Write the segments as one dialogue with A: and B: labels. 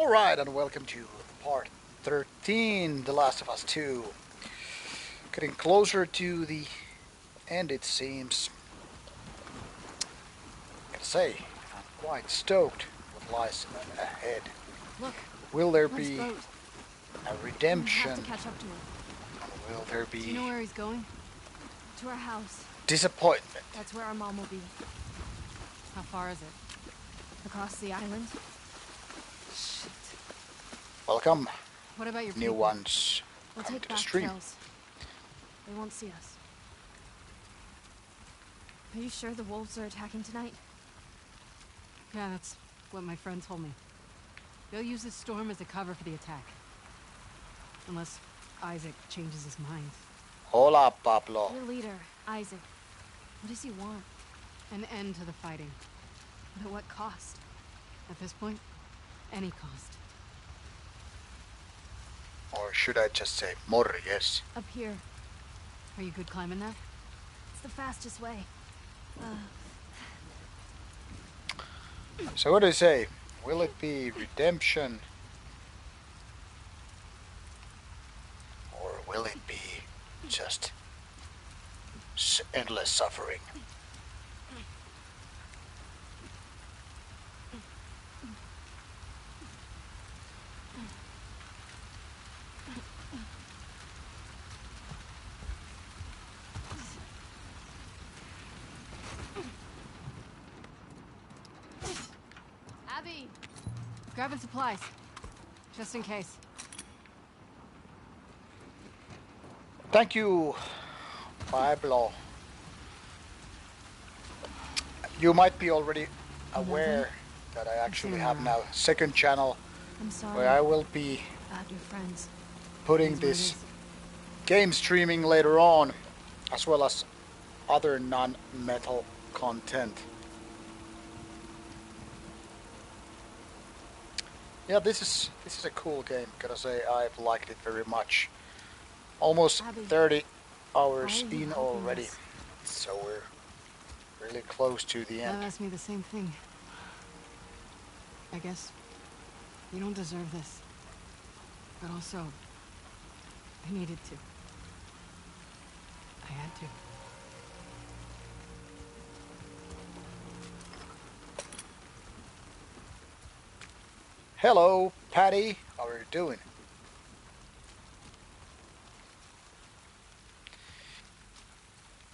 A: Alright, and welcome to part 13, The Last of Us 2. Getting closer to the end, it seems. I gotta say, I'm quite stoked what lies ahead.
B: Look,
A: Will there
B: Glenn's
A: be
B: boat.
A: a
B: We
A: redemption?
B: have to catch up to him.
A: Or will there
B: Do you know
A: be
B: where he's going? To our house.
A: disappointment?
B: That's where our mom will be.
C: How far is it?
B: Across the island.
C: Shit.
A: Welcome,
C: What about your
A: new
C: people?
A: ones
B: We'll
A: coming
B: take
A: to the
B: back
A: stream.
B: trails. They won't see us. Are you sure the wolves are attacking tonight?
C: Yeah, that's what my friend told me. They'll use this storm as a cover for the attack. Unless Isaac changes his mind.
A: Hola, Pablo.
B: Your leader, Isaac. What does he want?
C: An end to the fighting.
B: But at what cost?
C: At this point, any cost.
A: Or should I just say more, yes?
B: Up here.
C: Are you good climbing that?
B: It's the fastest way.
A: So what do you say? Will it be redemption? Or will it be just endless suffering?
B: Abby!
C: Grabbing supplies. Just in case.
A: Thank you, Pablo. You might be already aware that I actually have now a second channel
B: I'm sorry
A: where I will be
B: about your friends.
A: putting
C: Is what it
A: this
C: is.
A: game streaming later on, as well as other non-metal content. Yeah, this is a cool game. Gotta say, I've liked it very much. Almost
B: Abby,
A: 30 hours
B: why are you
A: in
B: helping
A: already,
B: us?
A: so we're really close to the
C: Lev
A: end.
C: asked me the same thing. I guess you don't deserve this. But also, I needed to. I had to.
A: Hello, Patty. How are you doing?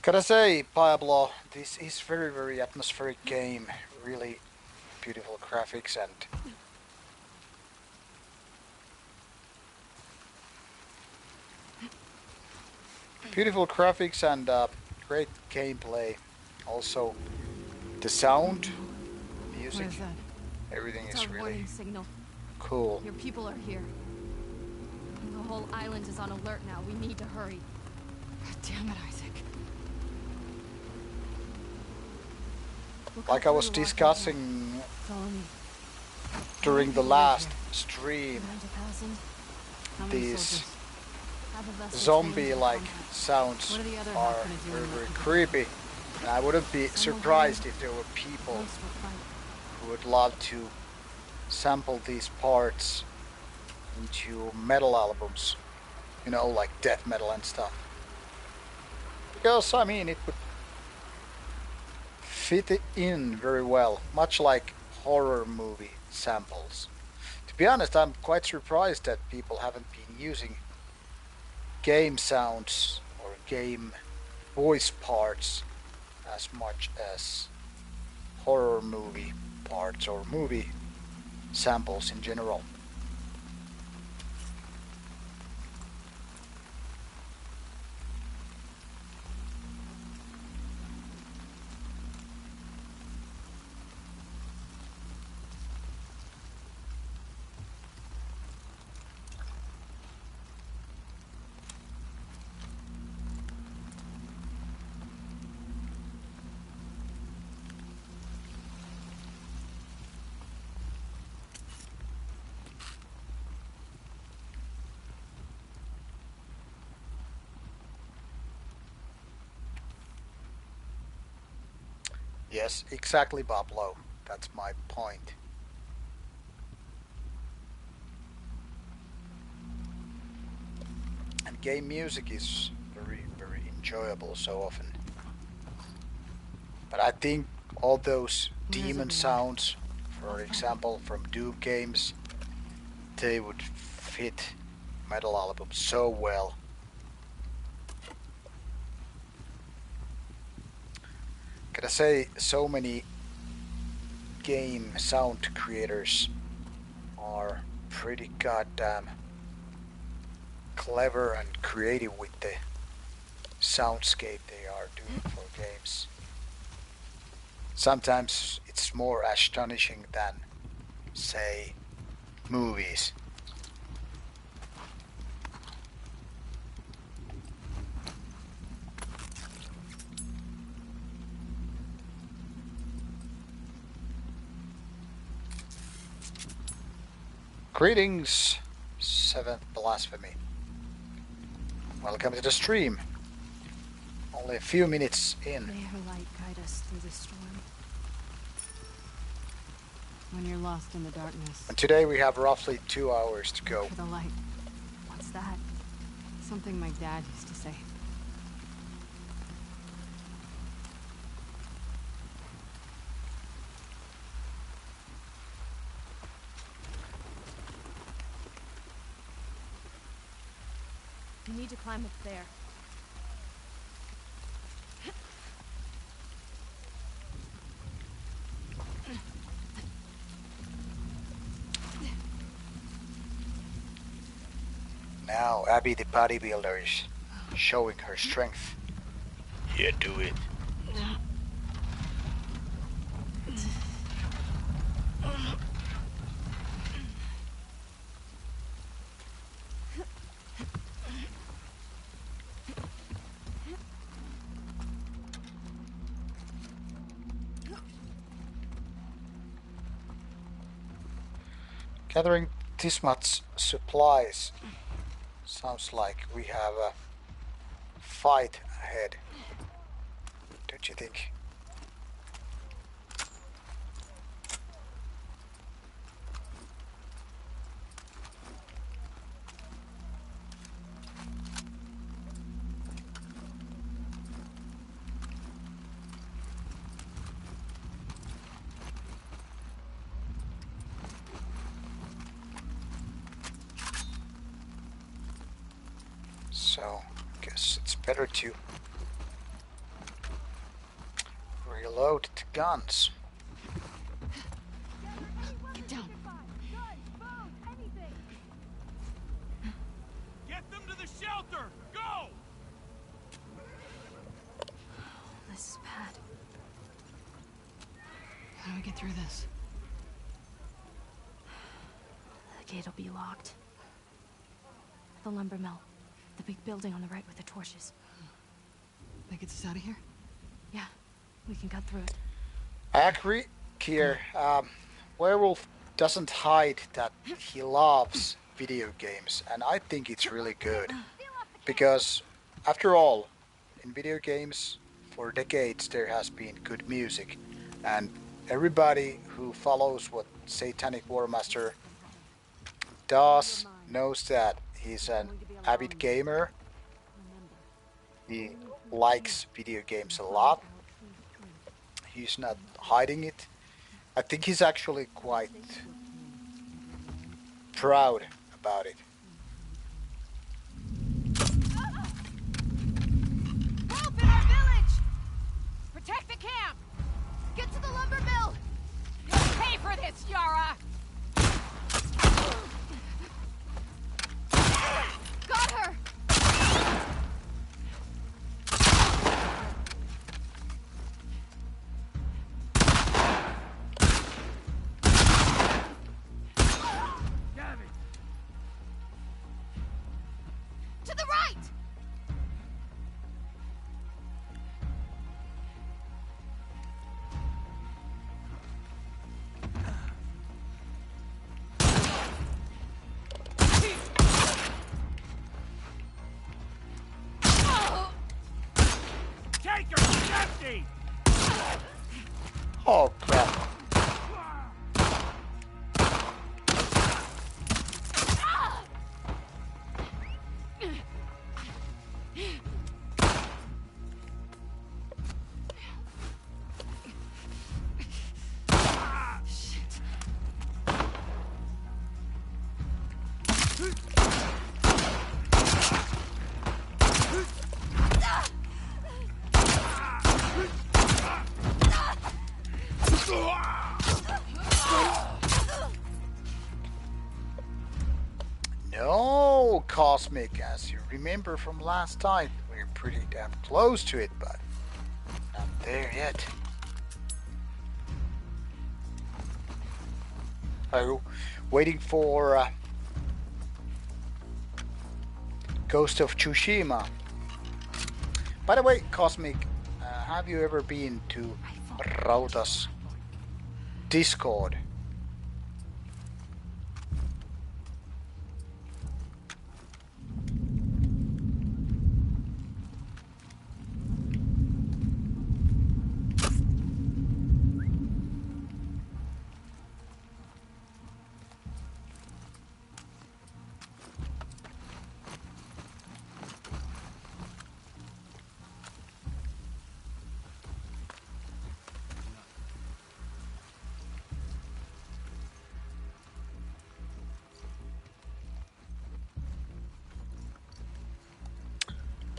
A: Gotta say, Pablo, this is very atmospheric game. Really beautiful graphics and great gameplay. Also, the sound,
C: What
A: music,
C: is that?
A: everything
B: It's
A: is
B: our
A: really
B: warning signal.
A: cool.
B: Your people are here. The whole island is on alert now. We need to hurry.
C: God damn it, Isaac.
B: We'll cut
A: Like I
B: through
A: was
B: the lock in here.
A: discussing
B: Follow me.
A: during the
C: How many
A: last
C: people
A: stream,
B: Around 1,000.
C: How many
A: these
C: soldiers?
B: Have a vessel trained
A: zombie-like
B: for combat.
A: sounds
C: What are the other
A: are
C: half gonna do
A: very
C: when
A: very
C: left to
A: creepy. And I wouldn't be
B: Some will
A: surprised
B: hide,
A: if there were people
B: most will fight.
A: who would love to sample these parts into metal albums, you know, like death metal and stuff. Because, I mean, it would fit it in very well, much like horror movie samples. To be honest, I'm quite surprised that people haven't been using game sounds or game voice parts as much as horror movie parts or movie samples in general. Yes, exactly, Bob Lowe. That's my point. game music is very, very enjoyable so often. But I think all those
C: Where is it,
A: demon
C: Lord?
A: sounds, for example, from Doom games, they would fit metal album so well. Gotta say, so many game sound creators are pretty goddamn clever and creative with the soundscape they are doing for games. Sometimes it's more astonishing than, say, movies. Greetings, Seventh Blasphemy. Welcome to the stream. Only a few minutes in.
C: May her light guide us through the storm. When you're lost in the darkness,
A: And today we have roughly 2 hours to go.
C: look for the light.
B: What's that?
C: Something my dad used to say.
B: We need to climb up there.
A: Now Abby the bodybuilder is showing her strength. Yeah, do it. Gathering this much supplies sounds like we have a fight ahead. Don't you think? So, I guess it's better to reload the guns.
C: Get down.
D: Get them to the shelter! Go!
B: This is bad.
C: How do we get through this?
B: The gate'll be locked. The lumber mill. The big building on the right with the torches.
C: That gets us out of here?
B: Yeah, we can cut through it.
A: I agree, Kier. Werewolf doesn't hide that he loves video games, and I think it's really good. Because, after all, in video games, for decades there has been good music, and everybody who follows what Satanic Warmaster does knows that he's an avid gamer. He likes video games a lot. He's not hiding it. I think he's actually quite proud about it.
B: Help in our village! Protect the camp! Get to the lumber mill! You'll pay for this, Yara! Got her!
D: Gavin!
B: To the right!
D: Take her! She's empty!
A: Oh crap. Cosmic. As you remember from last time, we're pretty damn close to it, but not there yet. Oh, waiting for Ghost of Tsushima. By the way, Cosmic, have you ever been to Rauta's Discord?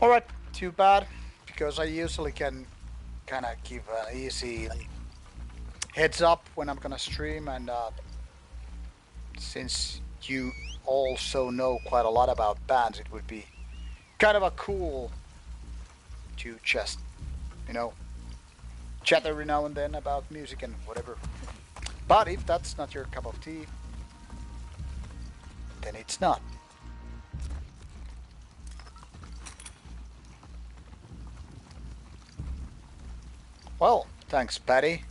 A: Alright, too bad, because I usually can kind of give an easy heads up when I'm gonna stream, and since you also know quite a lot about bands, it would be kind of a cool to just, you know, chat every now and then about music and whatever. But if that's not your cup of tea, then it's not. Well, thanks, Patty.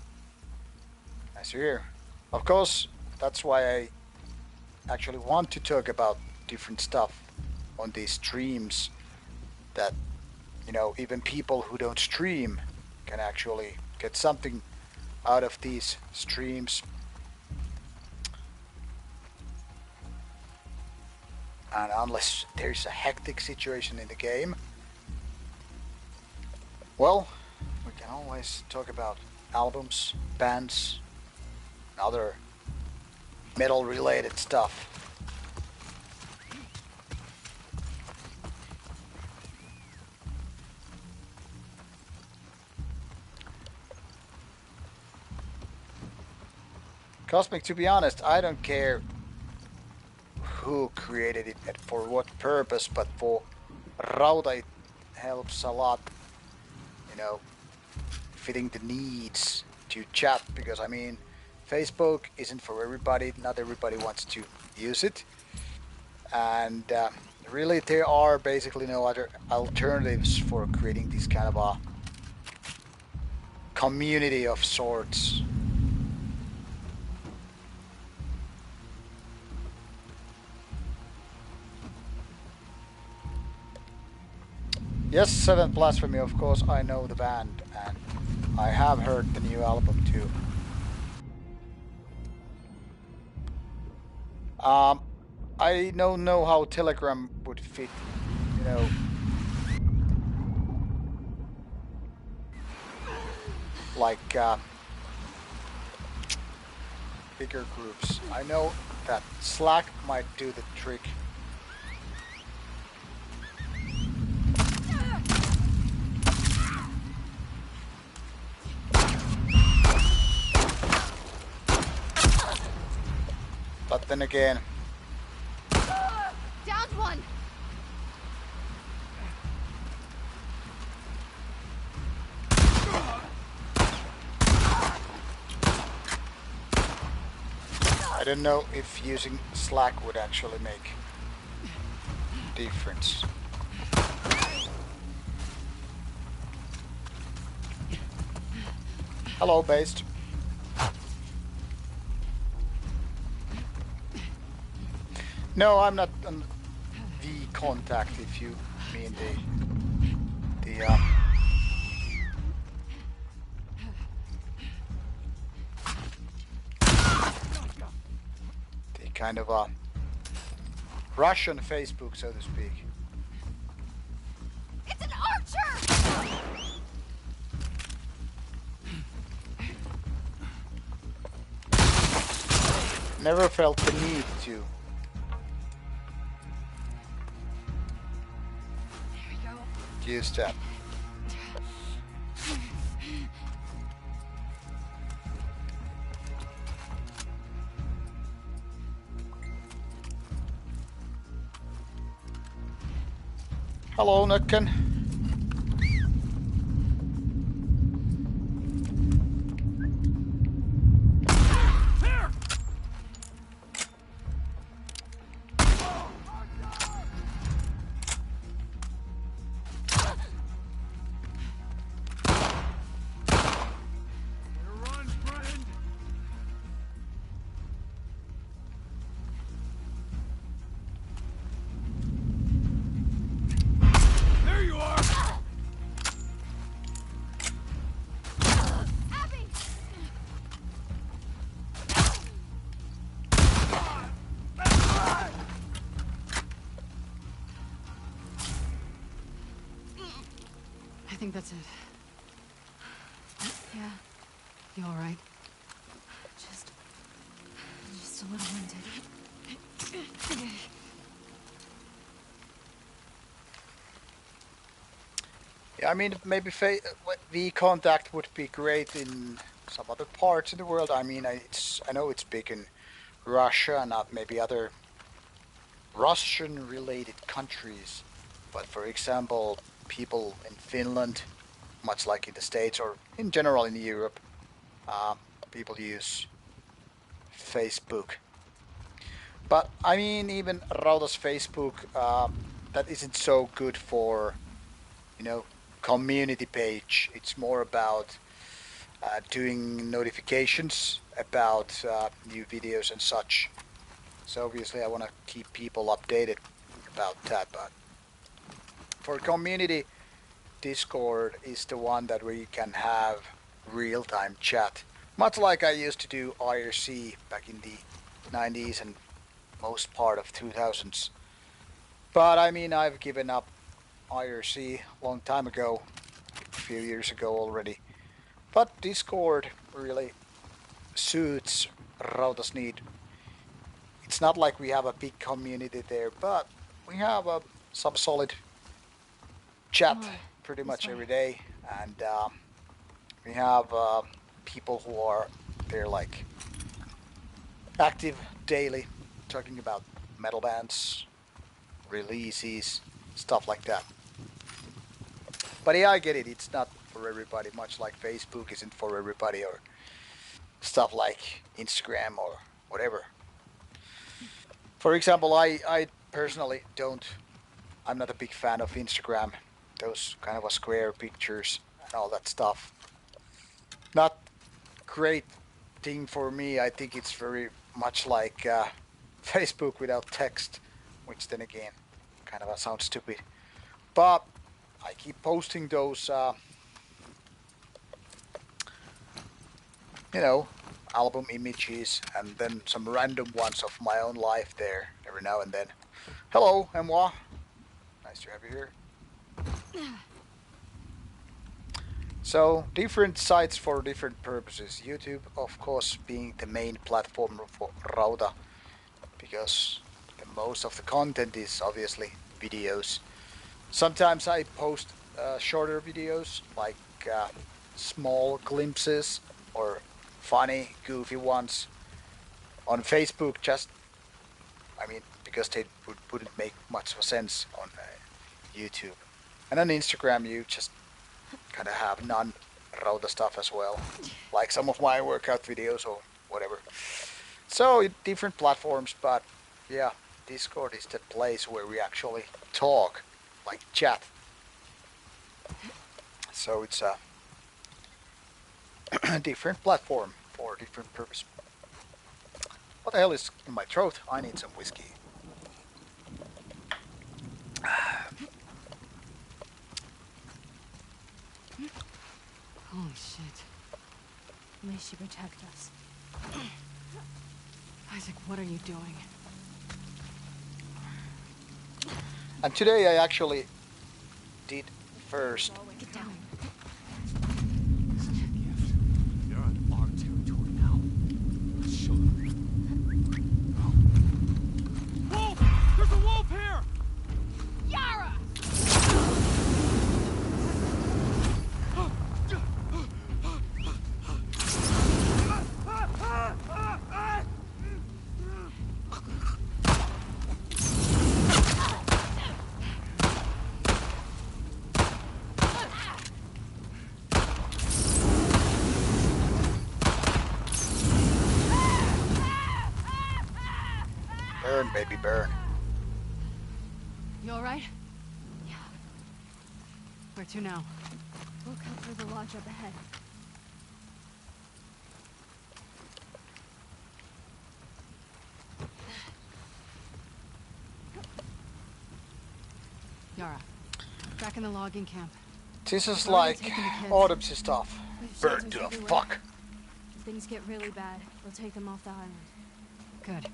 A: Nice to hear. Of course, that's why I actually want to talk about different stuff on these streams, that, you know, even people who don't stream can actually get something out of these streams. And unless there's a hectic situation in the game, well, we can always talk about albums, bands, and other metal related stuff. Cosmic, to be honest, I don't care who created it and for what purpose, but for Rauta it helps a lot, you know, fitting the needs to chat, because I mean, Facebook isn't for everybody, not everybody wants to use it, and really there are basically no other alternatives for creating this kind of a community of sorts. Yes, 7 Blasphemy, of course, I know the band, and I have heard the new album too. I don't know how Telegram would fit, you know, like bigger groups. I know that Slack might do the trick. But then again,
B: Downed one.
A: I don't know if using Slack would actually make a difference. Hello, Based. No, I'm not on the contact, if you mean the kind of Russian Facebook, so to speak.
B: It's an archer!
A: Never felt the need to. Use that. Hello, Nukken.
D: Here! Better run, friend! There you are!
B: Abby!
C: I think that's it. Yeah. You all right? Just a little winded.
A: Yeah, I mean, maybe the contact would be great in some other parts in the world. I mean, I know it's big in Russia and maybe other Russian-related countries, but for example, people in Finland, much like in the States or in general in Europe, uh, people use Facebook. But I mean, even Rauta's Facebook, that isn't so good for, you know, community page. It's more about doing notifications about new videos and such. So obviously, I want to keep people updated about that. But for community, Discord is the one that where you can have real-time chat, much like I used to do IRC back in the 90s and most part of 2000s. But I mean, I've given up IRC a long time ago, a few years ago already. But Discord really suits Rauta's need. It's not like we have a big community there, but we have some solid chat
C: Come on,
A: pretty
C: this
A: much
C: way.
A: every day, and we have people who are there like active daily, talking about metal bands, releases, stuff like that. But yeah, I get it. It's not for everybody, much like Facebook isn't for everybody, or stuff like Instagram or whatever. For example, I personally don't. I'm not a big fan of Instagram. Those kind of a square pictures and all that stuff. Not great thing for me. I think it's very much like Facebook without text, which then again kind of sounds stupid. But I keep posting those, you know, album images and then some random ones of my own life there every now and then. Hello, Emwa. Nice to have you here. So, different sites for different purposes. YouTube, of course, being the main platform for Rauta, because the most of the content is obviously videos. Sometimes I post shorter videos, like small glimpses or funny, goofy ones on Facebook. Just, I mean, because they wouldn't make much of a sense on YouTube. And on Instagram, you just kind of have non-Rauta stuff as well, like some of my workout videos or whatever. So different platforms, but yeah, Discord is the place where we actually talk, like chat. So it's a different platform for different purpose. What the hell is in my throat? I need some whiskey.
C: Holy shit.
B: May she protect us.
C: Isaac, what are you doing?
A: And today I actually did first.
B: Get down.
D: You're on our territory now. Let's show them. Wolf! There's a wolf here!
B: Yara!
A: Burn, baby, burn.
C: You alright?
B: Yeah,
C: Where to now?
B: we'll cut through the lodge up ahead.
C: Yara, back in the logging camp.
A: This is
C: Where are they
A: like
C: taking the kids?
A: autopsy stuff.
B: We've
A: Burn
B: shelters
A: to a
B: everywhere.
A: fuck.
B: If things get really bad, we'll take them off the island.
C: Good.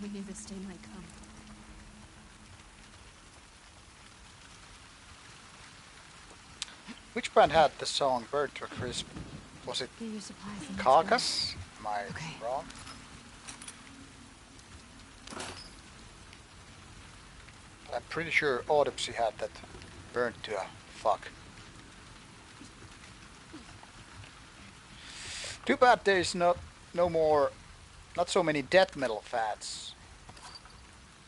B: We knew this day might come.
A: Which band had the song Burn to a Crisp? Was it
B: Get your supplies and let's go.
A: Carcass? Am I
C: Okay.
A: wrong? I'm pretty sure Autopsy had that Burn to a fuck. Too bad there's no more, not so many death metal fans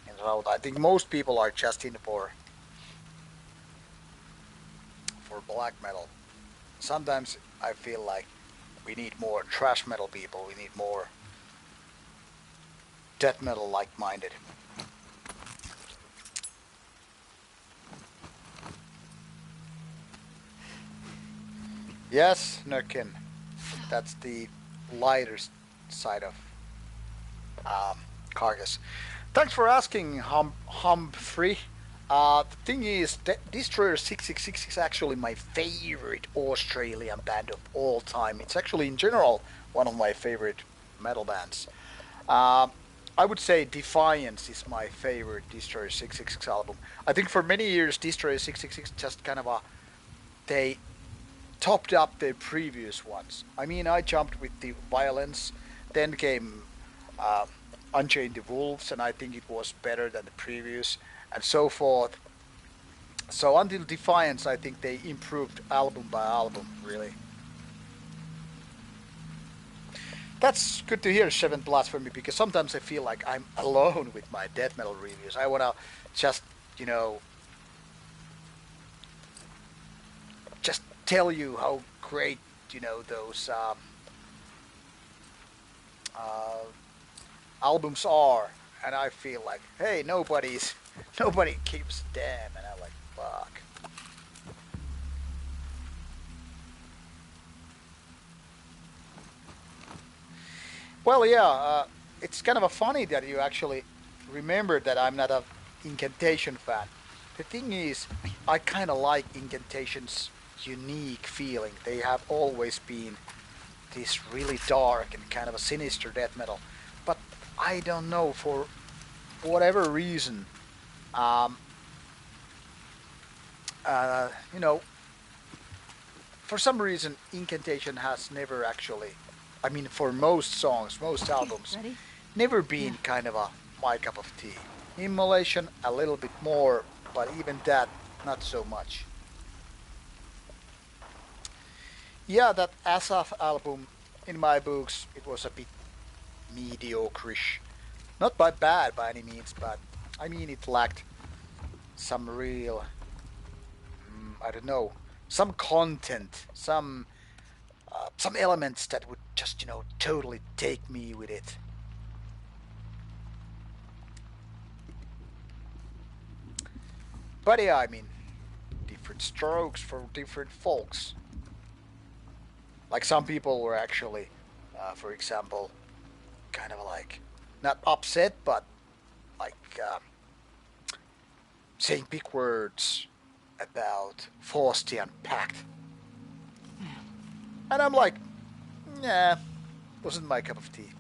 A: in Rauta. I think most people are just in for black metal. Sometimes I feel like we need more thrash metal people. We need more death metal like-minded. Yes, Nukin. That's the lighter side of Carcass. Thanks for asking, Humphrey. The thing is, Destroyer 666 is actually my favorite Australian band of all time. It's actually, in general, one of my favorite metal bands. I would say Defiance is my favorite Destroyer 666 album. I think for many years, Destroyer 666 just kind of they topped up their previous ones. I mean, I jumped with the Violence, then came Unchained the Wolves, and I think it was better than the previous, and so forth. So until Defiance, I think they improved album by album, really. That's good to hear, Seven Blasphemy, because sometimes I feel like I'm alone with my death metal reviews. I want to just, just tell you how great, those albums are, and I feel like, hey, nobody keeps a damn, and I'm like, fuck. Well, yeah, it's kind of funny that you actually remember that I'm not a Incantation fan. The thing is, I kind of like Incantation's unique feeling. They have always been this really dark and kind of a sinister death metal, but I don't know, for whatever reason, um, uh, you know, for some reason, Incantation has never actually, I mean, for most songs, most albums,
B: Ready?
A: never been
C: Yeah.
A: kind of my cup of tea. Immolation, a little bit more, but even that, not so much. Yeah, that Asaf album, in my books, it was a bit mediocre-ish. Not by bad by any means, but I mean, it lacked some real, I don't know, some content, some elements that would just, totally take me with it. But yeah, I mean, different strokes for different folks. Like some people were actually, for example, kind of like not upset, but like saying big words about Faustian Pact. And I'm like, nah, wasn't my cup of tea.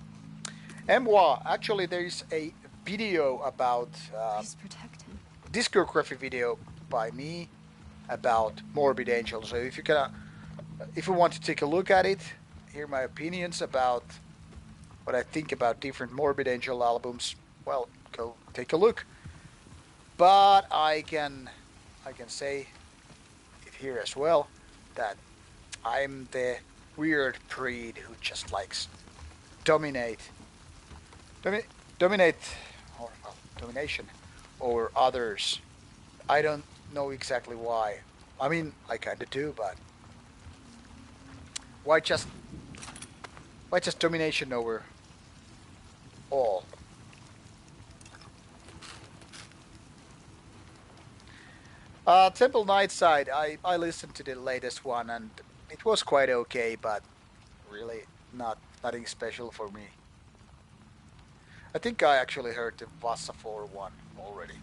A: And moi, actually, there is a video about
B: Please protect him.
A: discography video by me about Morbid Angel. So if you want to take a look at it, hear my opinions about what I think about different Morbid Angel albums, well, go take a look. But I can say it here as well that I'm the weird breed who just likes dominate, dominate, or well, domination over others. I don't know exactly why. I mean, I kinda do, but why just domination over all? Temple Nightside, I listened to the latest one and it was quite okay, but really nothing special for me. I think I actually heard the Vassa 4 one already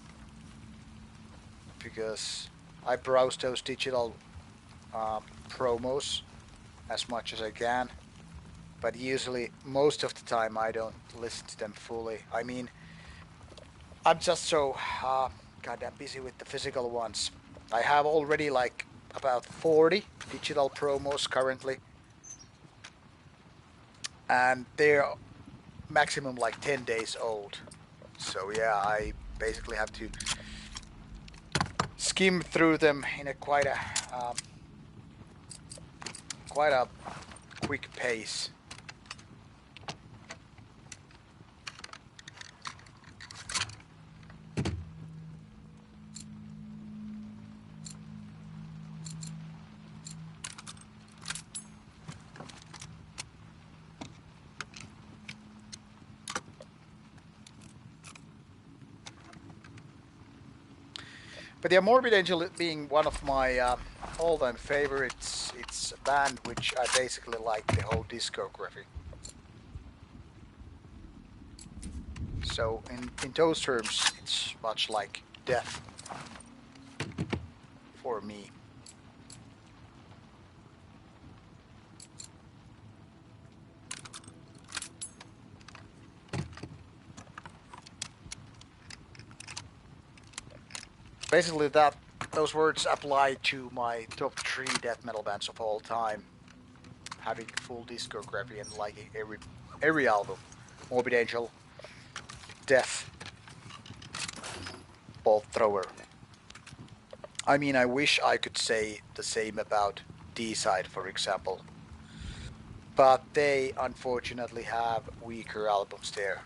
A: because I browse those digital promos as much as I can, but usually most of the time I don't listen to them fully. I mean, I'm just so goddamn busy with the physical ones. I have already like about 40 digital promos currently, and they're maximum like 10 days old. So yeah, I basically have to skim through them in a quite a quick pace. But yeah, Morbid Angel being one of my all-time favorites, it's a band which I basically like the whole discography. So in those terms, it's much like death for me. Basically, those words apply to my top 3 death metal bands of all time. Having full discography and liking every album. Morbid Angel, Death, Bolt Thrower. I mean, I wish I could say the same about D-Side, for example. But they unfortunately have weaker albums there.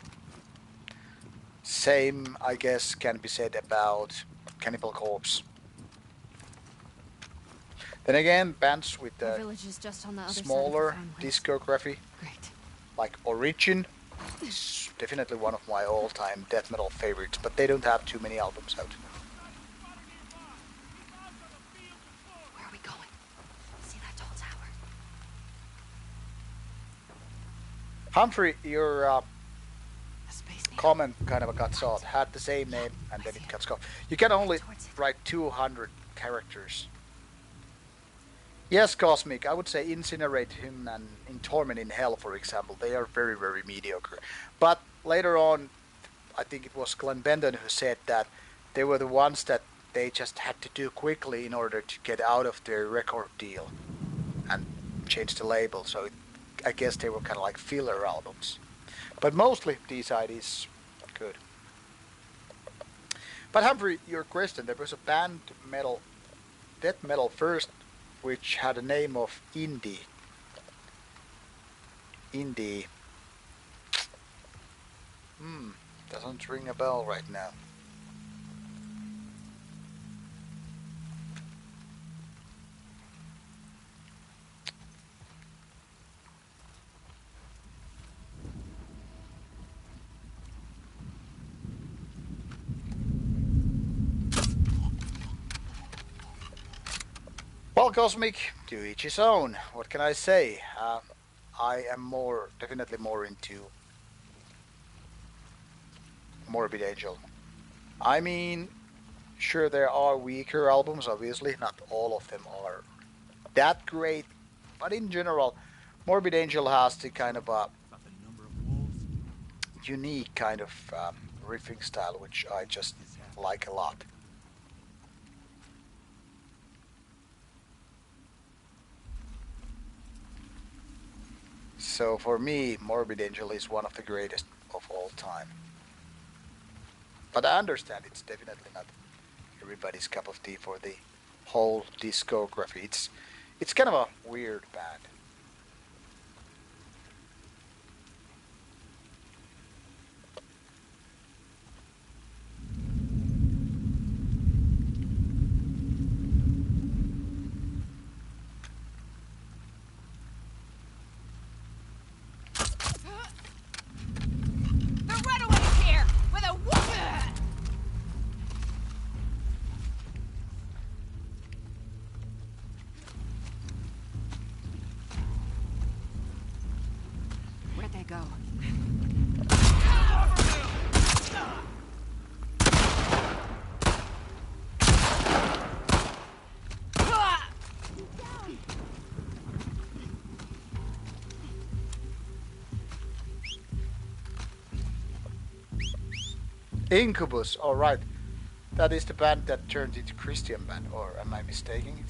A: Same, I guess, can be said about Cannibal Corpse. Then again, bands with
C: Our
A: a
C: village is just on the other
A: smaller
C: side of the
A: discography,
C: Great.
A: like Origin, is definitely one of my all-time death metal favorites, but they don't have too many albums out.
C: Where are we going? See that tall tower?
A: Humphrey, your
C: A space needle.
A: comment kind of got off. Had the same name and then it cuts off. You can only write 200 characters. Yes, Cosmic, I would say Incinerate Him and In Torment in Hell, for example, they are very, very mediocre. But later on, I think it was Glenn Benton who said that they were the ones that they just had to do quickly in order to get out of their record deal and change the label. So I guess they were kind of like filler albums. But mostly D-Side is good. But Humphrey, your question, there was a band metal, death metal first, which had a name of Indie. Indie. Doesn't ring a bell right now. Well, Cosmic, to each his own. What can I say? I am definitely more into Morbid Angel. I mean, sure, there are weaker albums, obviously. Not all of them are that great. But in general, Morbid Angel has the kind of a
D: About the number of wolves.
A: unique kind of riffing style, which I just like a lot. So for me, Morbid Angel is one of the greatest of all time. But I understand it's definitely not everybody's cup of tea for the whole discography. It's kind of a weird band.
B: The runaway's here with a whoop!
A: Incubus, alright. That is the band that turned into Christian band, or am I mistaking it?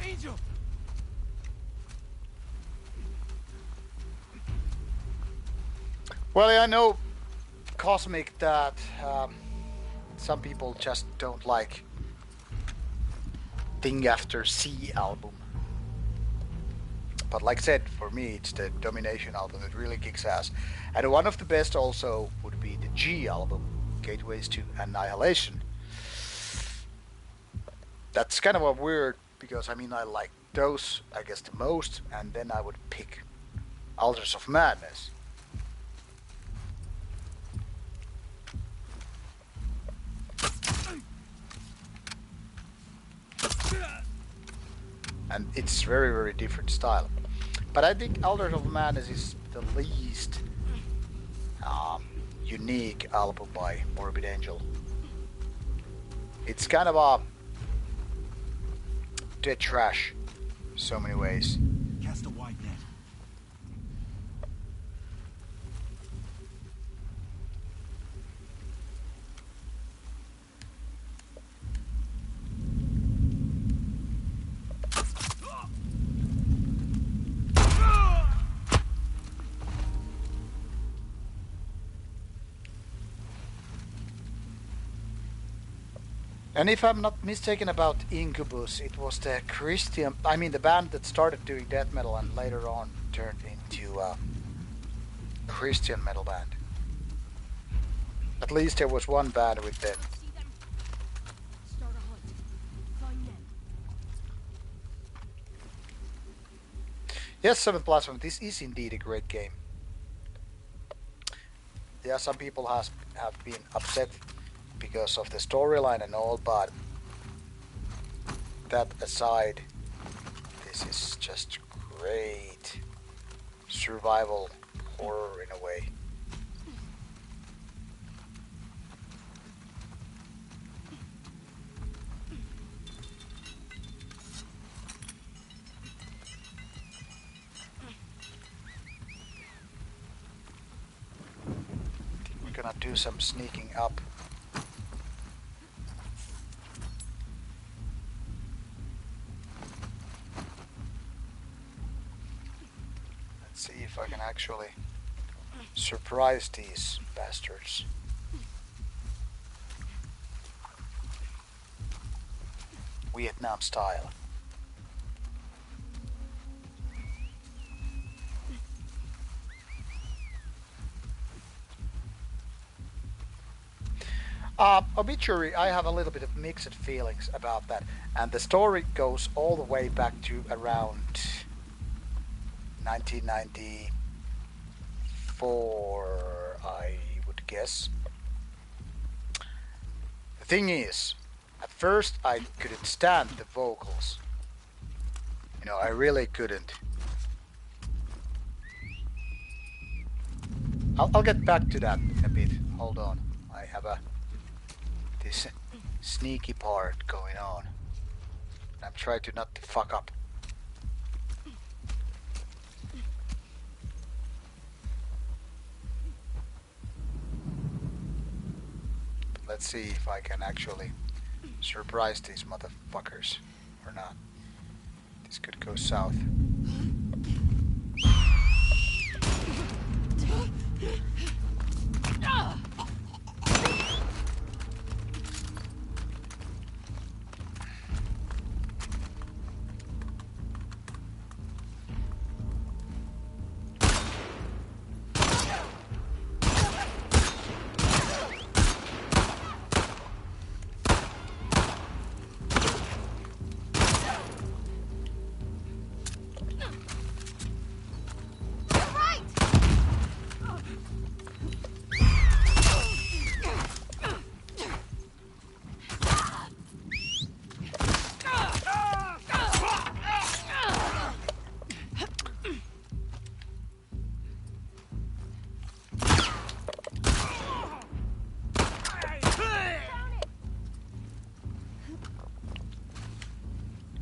D: Angel!
A: Well, I know, Cosmic, that some people just don't like Thing After C album. But like I said, for me, it's the Domination album that really kicks ass. And one of the best also would be the G album, Gateways to Annihilation. That's kind of a weird, because I mean, I like those, I guess, the most, and then I would pick Altars of Madness. And it's very, very different style. But I think Altars of Madness is the least unique album by Morbid Angel. It's kind of a dead trash in so many ways.
D: Cast a wide net.
A: And if I'm not mistaken about Incubus, it was the the band that started doing death metal and later on turned into a Christian metal band. At least there was one band with them.
B: See them? Start a hunt. Find men.
A: Yes, 7 Plasma, this is indeed a great game. Yeah, some people have been upset because of the storyline and all, but that aside, this is just great survival horror in a way. We're gonna do some sneaking up. See if I can actually surprise these bastards. Vietnam style. Obituary, I have a little bit of mixed feelings about that, and the story goes all the way back to around 1994, I would guess. The thing is, at first I couldn't stand the vocals. You know, I really couldn't. I'll get back to that in a bit. Hold on. I have this sneaky part going on. I'm trying to not to fuck up. Let's see if I can actually surprise these motherfuckers or not. This could go south.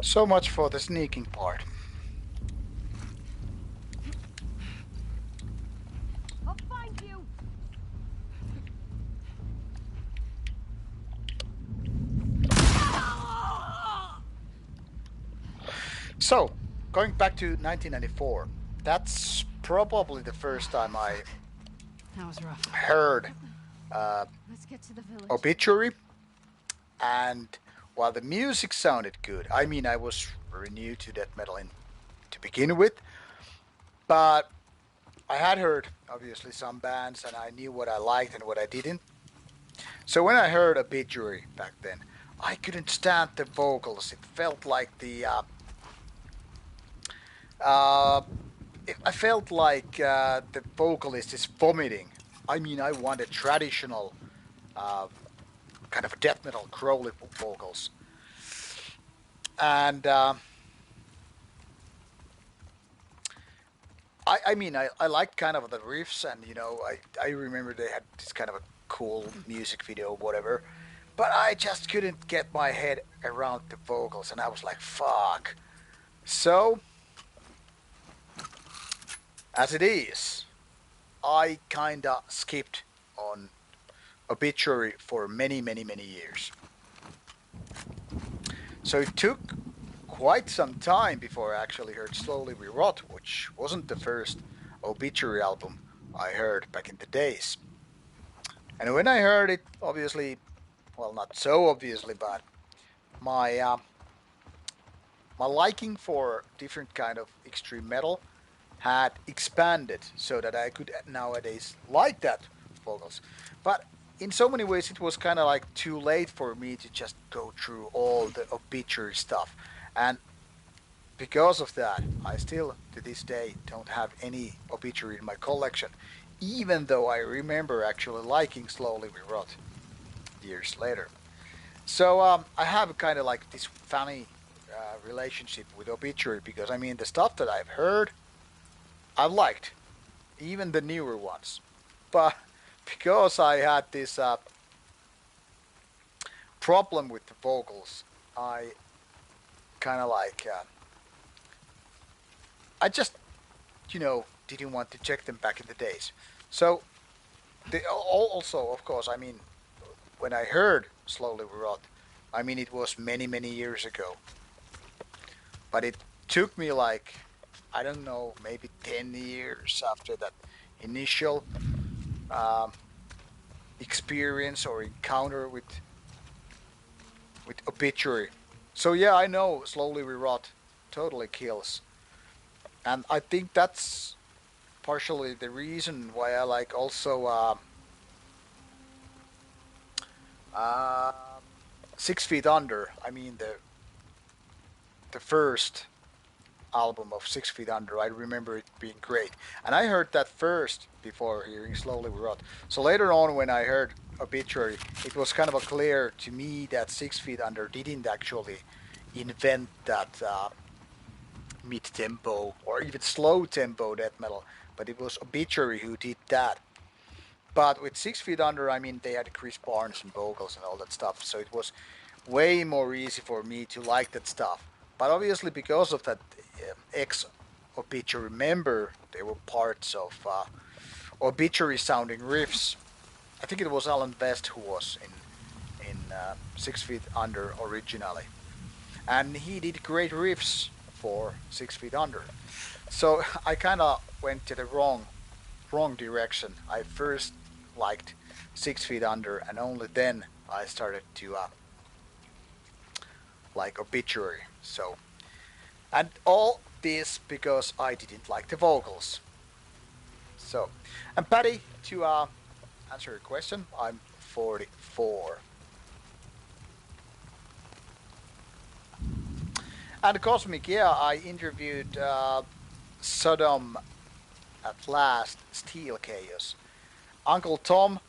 A: So much for the sneaking part.
B: I'll find you.
A: So, going back to 1994, that's probably the first time I
C: That was rough.
A: heard
B: Let's get to the village.
A: Obituary, and while the music sounded good, I mean, I was very new to death metal to begin with, but I had heard obviously some bands and I knew what I liked and what I didn't. So when I heard Obituary back then, I couldn't stand the vocals. It felt like uh, I felt like the vocalist is vomiting. I mean, I wanted traditional uh, kind of death metal growly vocals, and I mean, I liked kind of the riffs, and I remember they had this kind of a cool music video, whatever. But I just couldn't get my head around the vocals, and I was like, "Fuck." So, as it is, I kinda skipped on Obituary for many, many, many years. So it took quite some time before I actually heard Slowly We Rot, which wasn't the first Obituary album I heard back in the days. And when I heard it, obviously, well, not so obviously, but my my liking for different kind of extreme metal had expanded so that I could nowadays like that vocals. But in so many ways, it was kind of like too late for me to just go through all the Obituary stuff. And because of that, I still to this day don't have any Obituary in my collection, even though I remember actually liking Slowly We Rot years later. So I have kind of like this funny relationship with Obituary because I mean the stuff that I've heard, I've liked, even the newer ones. But because I had this problem with the vocals, I kind of like I just didn't want to check them back in the days. So also, of course, I mean when I heard Slowly We Rot, I mean it was many many years ago, but it took me like I don't know maybe 10 years after that initial um, experience or encounter with Obituary. So yeah, I know Slowly We Rot totally kills, and I think that's partially the reason why I like also uh, 6 Feet Under. I mean the first album of 6 Feet Under. I remember it being great, and I heard that first before hearing Slowly We Rot. So later on, when I heard Obituary, it was kind of a clear to me that 6 Feet Under didn't actually invent that mid tempo or even slow tempo death metal, but it was Obituary who did that. But with 6 Feet Under, I mean, they had Chris Barnes and vocals and all that stuff, so it was way more easy for me to like that stuff. But obviously, because of that ex Obituary member, there were parts of Obituary sounding riffs. I think it was Alan West who was in 6 Feet Under originally, and he did great riffs for 6 Feet Under. So I kind of went to the wrong direction. I first liked 6 Feet Under, and only then I started to like Obituary. So, and all this because I didn't like the vocals. So, and Patty, to answer your question, I'm 44. And Cosmic, yeah, I interviewed Sodom at last, Steel Chaos. Uncle Tom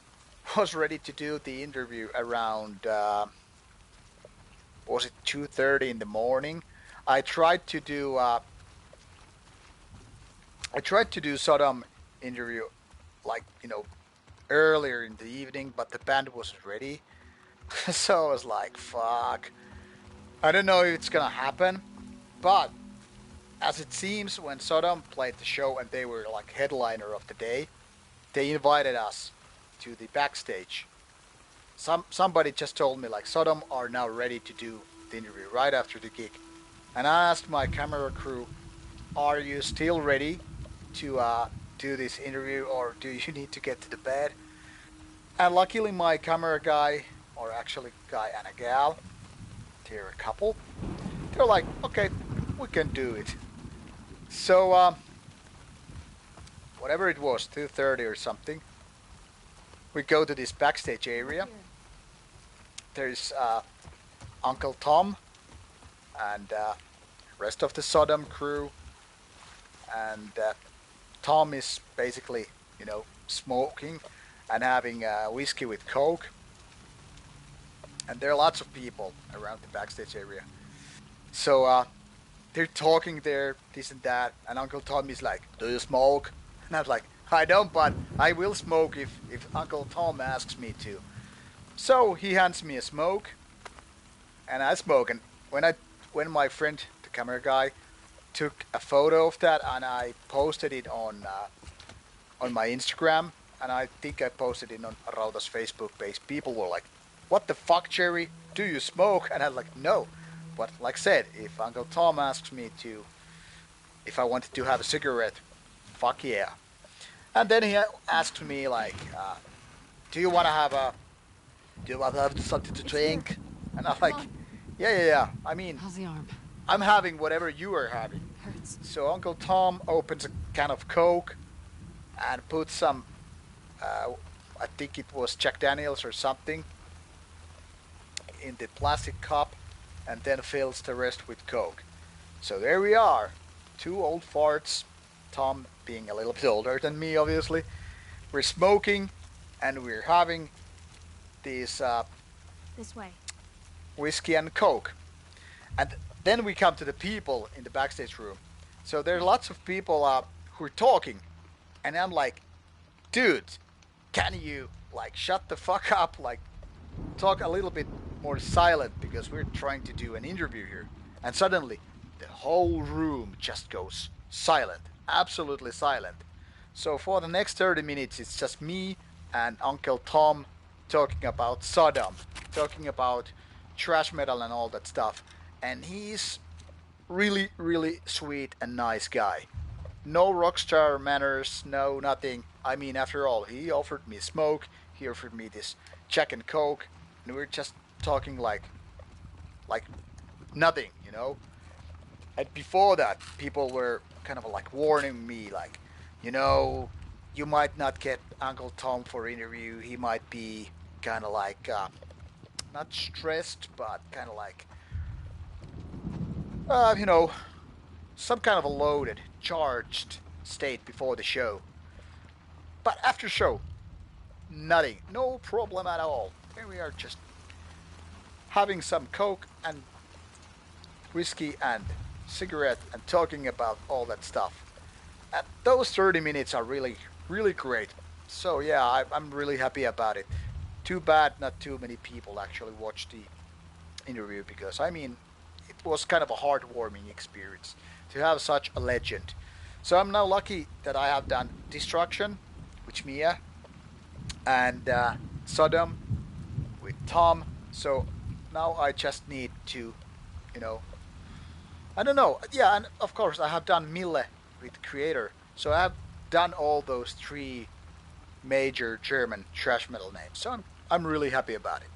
A: was ready to do the interview around was it 2:30 in the morning. I tried to do Sodom interview like earlier in the evening, but the band wasn't ready. So I was like, fuck. I don't know if it's gonna happen, but as it seems, when Sodom played the show and they were like headliner of the day, they invited us to the backstage. Somebody just told me like Sodom are now ready to do the interview right after the gig, and I asked my camera crew, "Are you still ready to do this interview, or do you need to get to the bed?" And luckily, my camera guy, or actually guy and a gal, they're a couple. They're like, "Okay, we can do it." So whatever it was, 2:30 or something, we go to this backstage area. There's Uncle Tom and rest of the Sodom crew, and Tom is basically, smoking and having whiskey with Coke, and there are lots of people around the backstage area. So they're talking there, this and that, and Uncle Tom is like, "Do you smoke?" And I was like, "I don't, but I will smoke if Uncle Tom asks me to." So he hands me a smoke, and I smoke. And when my friend, the camera guy, took a photo of that, and I posted it on my Instagram, and I think I posted it on Rauta's Facebook page. People were like, "What the fuck, Jerry? Do you smoke?" And I'm like, "No." But like I said, if Uncle Tom asks me to, if I wanted to have a cigarette, fuck yeah. And then he asked me like, "Do you want to have a? Do you want to have something to drink?" And I'm like, "Yeah. I mean,
C: How's the arm?
A: I'm having whatever you are having."
C: Hurts.
A: So Uncle Tom opens a can of Coke and puts some, I think it was Jack Daniels or something, in the plastic cup, and then fills the rest with Coke. So there we are, two old farts, Tom being a little bit older than me, obviously. We're smoking, and we're having these
B: This way.
A: whiskey and Coke. And then we come to the people in the backstage room. So there are lots of people who are talking, and I'm like, "Dude, can you like shut the fuck up? Like, talk a little bit more silent because we're trying to do an interview here." And suddenly, the whole room just goes silent, absolutely silent. So for the next 30 minutes, it's just me and Uncle Tom talking about Sodom, talking about trash metal and all that stuff. And he's really, really sweet and nice guy. No rockstar manners, no nothing. I mean, after all, he offered me smoke, he offered me this Jack and Coke, and we're just talking like nothing, you know. And before that, people were kind of like warning me, like, you know, you might not get Uncle Tom for interview. He might be kind of like not stressed, but kind of like you know, some kind of a loaded, charged state before the show. But after show, nothing, no problem at all. Here we are just having some Coke and whiskey and cigarette and talking about all that stuff. And those 30 minutes are really, really great. So yeah, I'm really happy about it. Too bad not too many people actually watched the interview because I mean, it was kind of a heartwarming experience to have such a legend. So I'm now lucky that I have done Destruction with Mia and Sodom with Tom. So now I just need to, you know, I don't know. Yeah, and of course I have done Mille with Creator. So I have done all those three major German thrash metal names. So I'm really happy about it.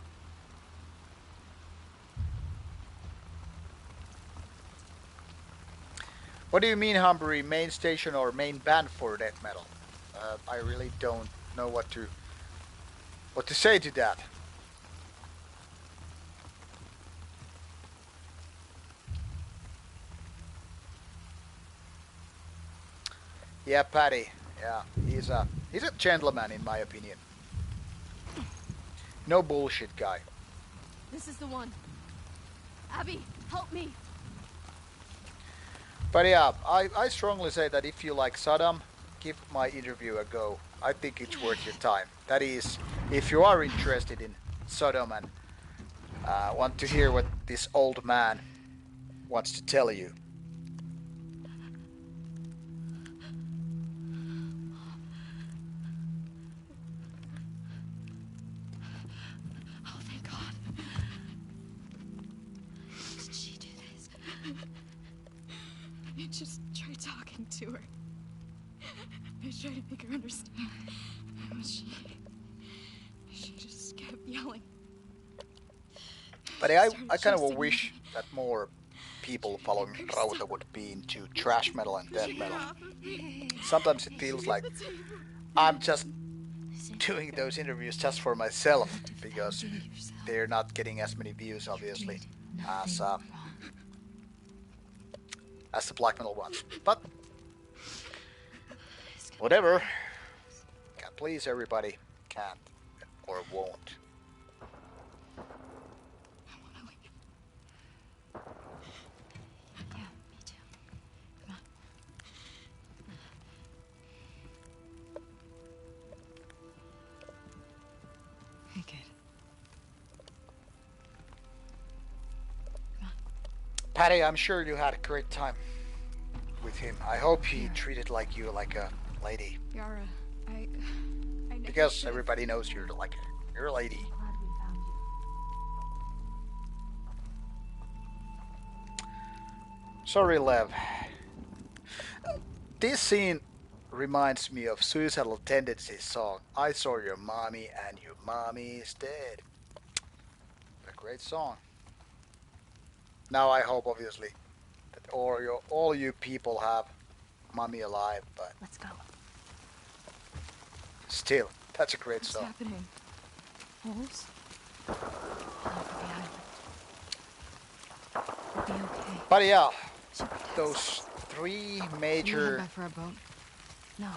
A: What do you mean, Humbury? Main station or main band for death metal? I really don't know what to say to that. Yeah, Paddy. Yeah, he's a gentleman in my opinion. No bullshit guy.
B: This is the one. Abby, help me.
A: But yeah, I strongly say that if you like Saddam, give my interview a go. I think it's worth your time. That is, if you are interested in Sodom and I want to hear what this old man wants to tell you.
E: Oh, thank God. Did she do this? I just tried talking to her. I tried to make her understand. But she just kept yelling.
A: But
E: She
A: I
E: started
A: kind of
E: chasing
A: wish
E: me.
A: that more people following
E: Make her
A: Rauta
E: stop.
A: would be into thrash metal and death
E: Get her
A: metal.
E: off of me.
A: Sometimes it feels
E: She's
A: like
E: the table.
A: I'm just doing those interviews just for myself
E: Defend
A: because
E: yourself.
A: they're not getting as many views,
E: You
A: obviously,
E: did
A: as
E: nothing
A: uh,
E: wrong.
A: as the black metal ones. But
E: It's gonna
A: whatever, can't please everybody, can't or won't.
E: I wanna leave. Yeah, me too. Come on.
C: Hey, kid.
A: Patty, I'm sure you had a great time with him. I hope he
E: Yeah.
A: treated like you like a lady,
E: Yara, I never
A: because
E: should've-
A: everybody knows you're a lady.
C: Glad we found you.
A: Sorry, Lev. This scene reminds me of Suicidal Tendencies song "I Saw Your Mommy and Your Mommy is Dead." A great song. Now I hope, obviously, that all you people have mommy alive, but
C: Let's go.
A: still, that's a great
E: What's
A: song.
E: happening? Holes?
C: All over the island. We'll be okay.
A: But yeah,
E: She protects
A: those
E: us.
A: three
C: Can we head
A: major
C: back for our boat? No.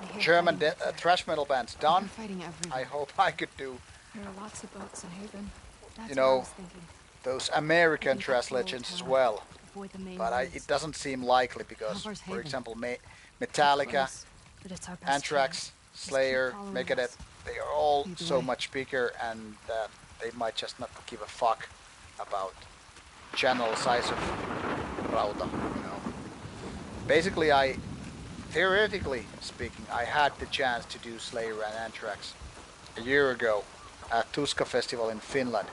C: I hear
A: German
C: fighting back there.
A: thrash metal bands
C: They're
A: done.
C: fighting everywhere.
A: I hope I could do
E: There are lots of boats in Haven.
C: That's
A: you
C: what I
A: know,
C: was thinking.
A: those American
C: Maybe
A: thrash
C: back to Old
A: legends as
C: Town.
A: well.
C: Avoid the main
A: But
C: roads.
A: it doesn't seem likely
C: How
A: because,
C: far's
A: for
C: Haven?
A: example,
C: Too
A: Metallica,
C: close, but it's our best
A: Anthrax,
C: chance. Just keep
A: Slayer,
C: following
A: Megadeth,
C: us.
A: they are all
C: Either
A: so
C: way.
A: much bigger, and they might just not give a fuck about channel size of Rauta, you know. Basically, theoretically speaking, I had the chance to do Slayer and Anthrax a year ago at Tuska Festival in Finland.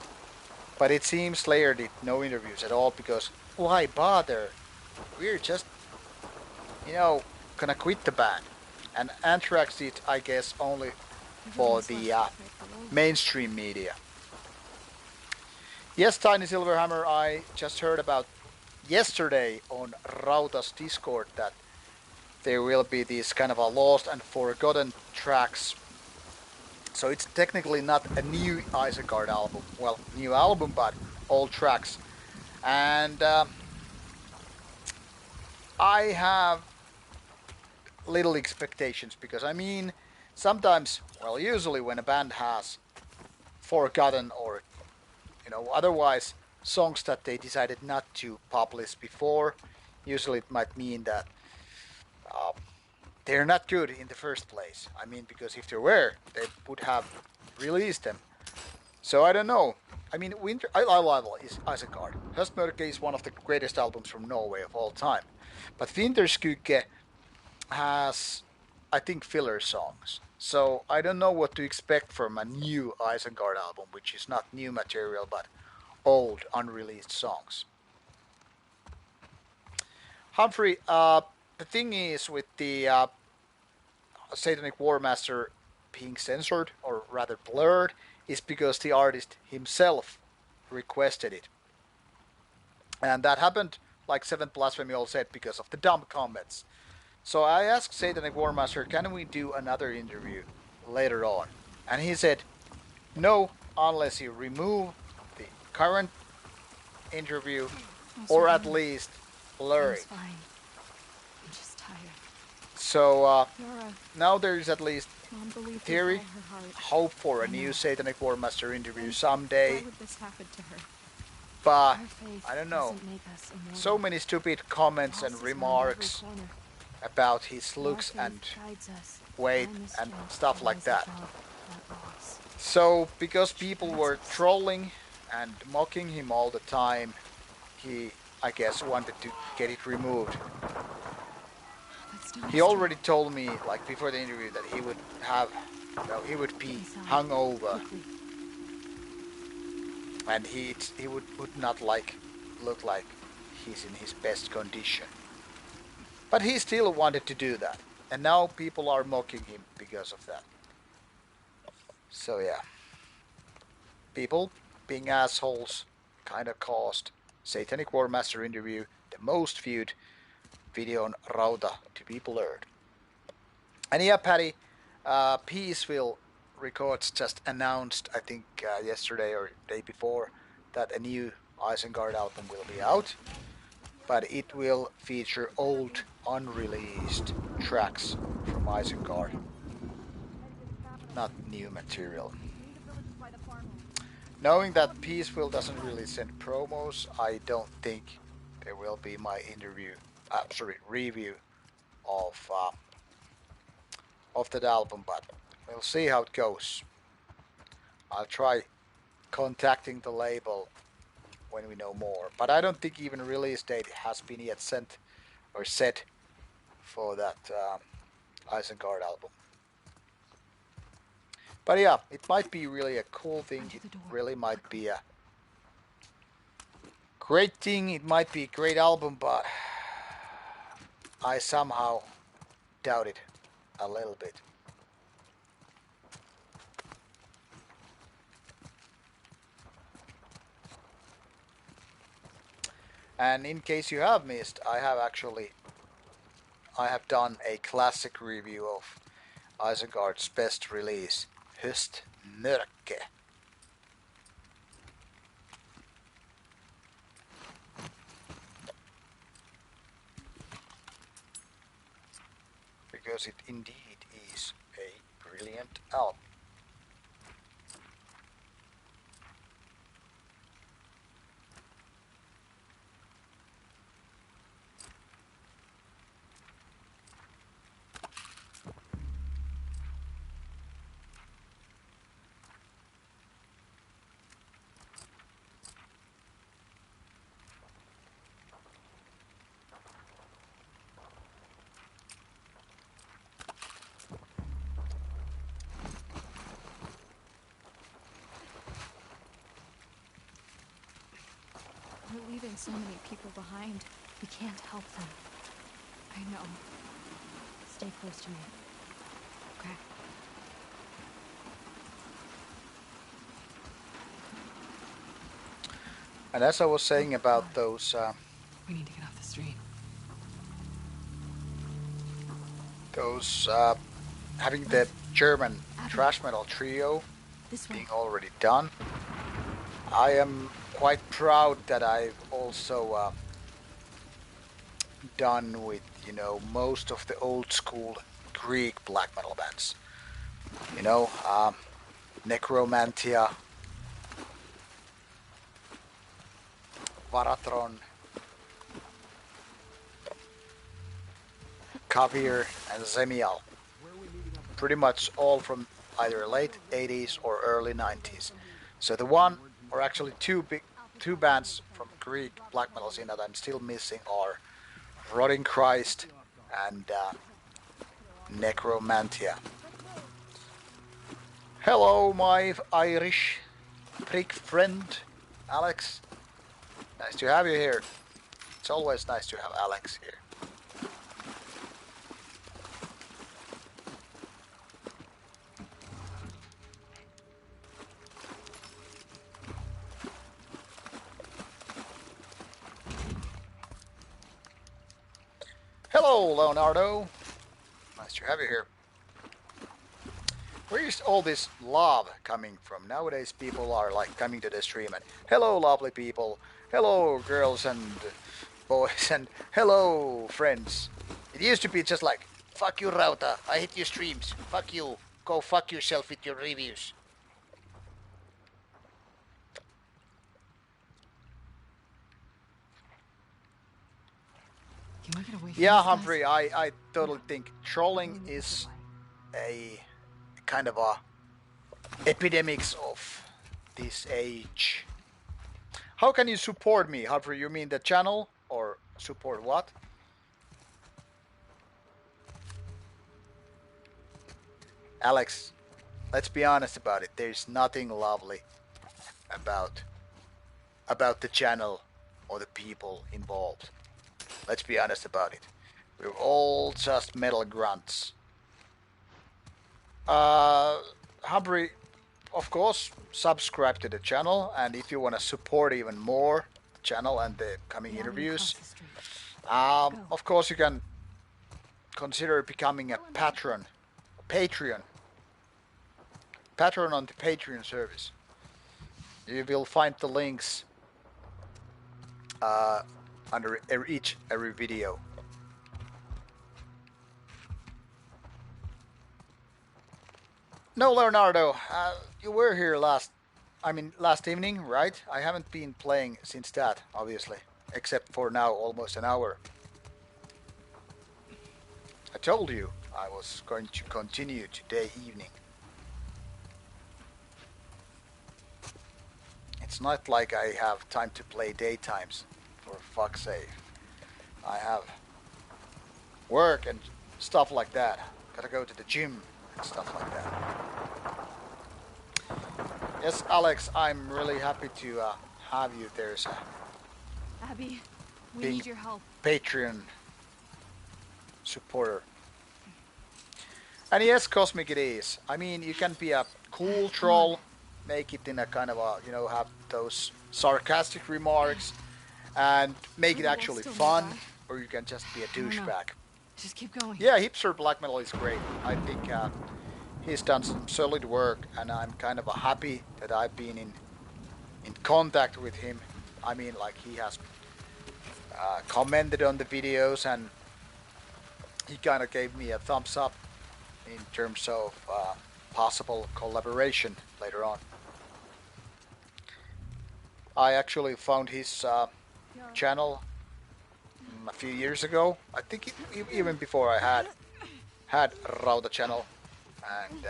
A: But it seems Slayer did no interviews at all because why bother? We're just, gonna quit the band. And Anthrax did, I guess, only for
E: Everyone's
A: the
E: left to fight the wolves.
A: mainstream media. Yes, Tiny Silverhammer, I just heard about yesterday on Rauta's Discord that there will be these kind of a lost and forgotten tracks. So it's technically not a new Isengard album. Well, new album, but old tracks. And I have little expectations because I mean, sometimes, well, usually when a band has forgotten or otherwise songs that they decided not to publish before, usually it might mean that uh, they're not good in the first place. I mean, because if they were, they would have released them. So I don't know. I mean, I love Isengard. Höstmörke is one of the greatest albums from Norway of all time. But Vinterskugge has, I think, filler songs. So I don't know what to expect from a new Isengard album, which is not new material but old unreleased songs. Humphrey, the thing is with the Satanic War Master being censored, or rather blurred, is because the artist himself requested it. And that happened, like Seventh Blasphemy all said, because of the dumb comments. So I asked Satanic War Master, can we do another interview later on? And he said, no, unless you remove the current interview, or at least blur
C: It's
A: it.
C: fine. I'm just tired.
A: So
E: Yara,
A: now there is at least
E: Mom believed
A: theory,
E: with all her heart.
A: hope for a
C: I
A: new
C: know.
A: Satanic War Master interview
E: Why
A: someday.
E: would this happen to her?
A: But
C: Our faith
A: I don't know.
C: doesn't make us immortal.
A: So many stupid comments and
C: Loss is around
A: remarks
C: every corner.
A: about his
C: Our
A: looks
C: faith
A: and
C: guides us.
A: weight
C: Time is
A: and
C: strength
A: stuff
C: to
A: like
C: rise
A: that.
C: above that loss.
A: So because people were trolling and mocking him all the time. He, I guess, wanted to get it removed.
E: That's
A: He
E: Don's
A: already
E: truck.
A: told me, like before the interview, that he would have, he would be
C: Inside.
A: hungover,
C: Quickly.
A: and he would not like look like he's in his best condition. But he still wanted to do that, and now people are mocking him because of that. So yeah, people being assholes kind of caused Satanic War Master interview, the most viewed video on Rauta, to be blurred. And yeah, Patty, Peaceville Records just announced, I think yesterday or day before, that a new Isengard album will be out, but it will feature old, unreleased tracks from Isengard, not new material. Knowing that Peaceville doesn't really send promos, I don't think there will be my review of that album, but we'll see how it goes. I'll try contacting the label when we know more, but I don't think even release date has been yet sent or set for that Isengard album. But yeah, it might be really a cool thing. It really might be a great thing. It might be a great album, but I somehow doubt it a little bit. And in case you have missed, I have done a classic review of Isengard's best release, Höstmörke. Because it indeed is a brilliant album.
E: We're leaving so many people behind. We can't help them. I know. Stay close to me. Okay?
A: And as I was saying about those
C: We need to get off the street.
A: having the German thrash metal trio
E: This way.
A: being already done, I am quite proud that I've also done with most of the old school Greek black metal bands. Necromantia, Varatron, Kavir, and Zemial. Pretty much all from either late 80s or early 90s. So the one, or actually two bands from Greek black metal scene that I'm still missing are Rotting Christ and Necromantia. Hello, my Irish prick friend, Alex. Nice to have you here. It's always nice to have Alex here. Hello, Leonardo. Nice to have you here. Where is all this love coming from? Nowadays people are like coming to the stream and hello lovely people, hello girls and boys, and hello friends. It used to be just like, fuck you Rauta, I hate your streams, fuck you, go fuck yourself with your reviews.
C: Can we get away from
A: Yeah,
C: these guys?
A: Humphrey, I totally think trolling is a kind of a epidemics of this age. How can you support me? However, you mean the channel or support what? Alex, let's be honest about it. There's nothing lovely about the channel or the people involved. Let's be honest about it. We're all just metal grunts. Humphrey, of course, subscribe to the channel, and if you want to support even more the channel and the coming
C: The avenue
A: interviews,
C: across the street.
A: of course you can consider becoming a patron on the Patreon service. You will find the links under every video. No, Leonardo, you were here last evening, right? I haven't been playing since that, obviously, except for now, almost an hour. I told you I was going to continue today evening. It's not like I have time to play daytimes, for fuck's sake. I have work and stuff like that. Gotta go to the gym and stuff like that. Yes, Alex, I'm really happy to have you. There's a
C: Abby, we
A: big
C: need your help.
A: Patreon supporter. And yes, Cosmic it is. I mean, you can be a cool troll, make it in a kind of a, have those sarcastic remarks, and make it actually fun, or you can just be a douchebag.
C: Just keep going.
A: Yeah, Hipster Black Metal is great. I think he's done some solid work, and I'm kind of happy that I've been in contact with him. I mean, like, he has commented on the videos, and he kind of gave me a thumbs up in terms of possible collaboration later on. I actually found his channel a few years ago. I think even before I had Rauta channel, and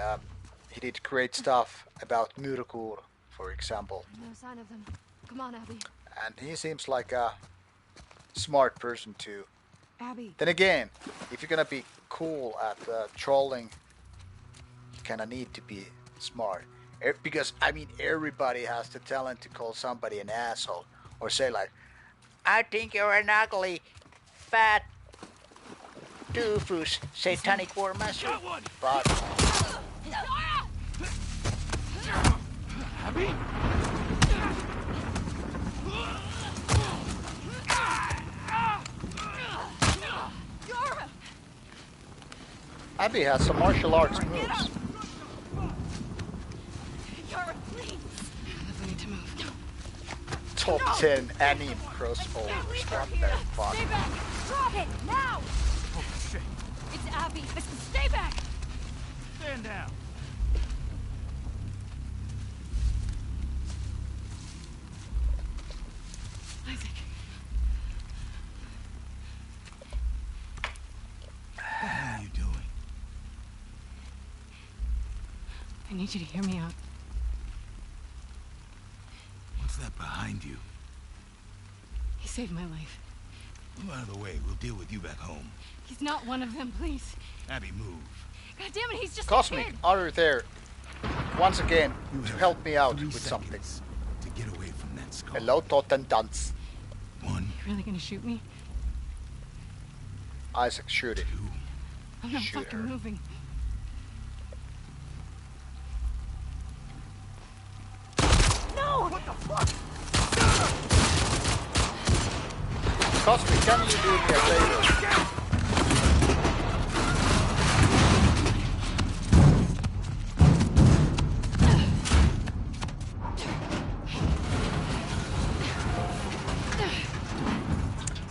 A: he did great stuff about Myrkur, for example.
C: No sign of them. Come on, Abby.
A: And he seems like a smart person too.
C: Abby.
A: Then again, if you're gonna be cool at trolling, you kinda need to be smart. Because, I mean, everybody has the talent to call somebody an asshole. Or say like, I think you're an ugly, fat, doofus, satanic war master. But...
D: Abby?
A: Abby has some martial arts moves.
C: Yara, please. We need to move.
A: Top 10 anime crossovers. What the fuck?
B: Stay back! Drop it! Now!
D: Oh, shit.
B: It's Abby. Stay back!
D: Stand down.
C: Isaac.
F: What are you doing?
C: I need you to hear me out.
F: What's that behind you?
C: He saved my life.
F: Move out of the way. We'll deal with you back home.
C: He's not one of them, please.
F: Abby, move.
C: God damn it, he's just a
A: Cosmic,
C: kid.
A: are you there? Once again,
F: You
A: to
F: have
A: help me out
F: 3
A: with something.
F: seconds to get away from that skull.
A: Hello, Totten Dance.
F: 1,
C: You really gonna shoot me?
A: Isaac, shoot it.
F: 2.
C: I'm not
A: Shoot
C: fucking
A: her.
C: moving.
B: No! What the fuck?
A: Cosmic, can you do me a favor?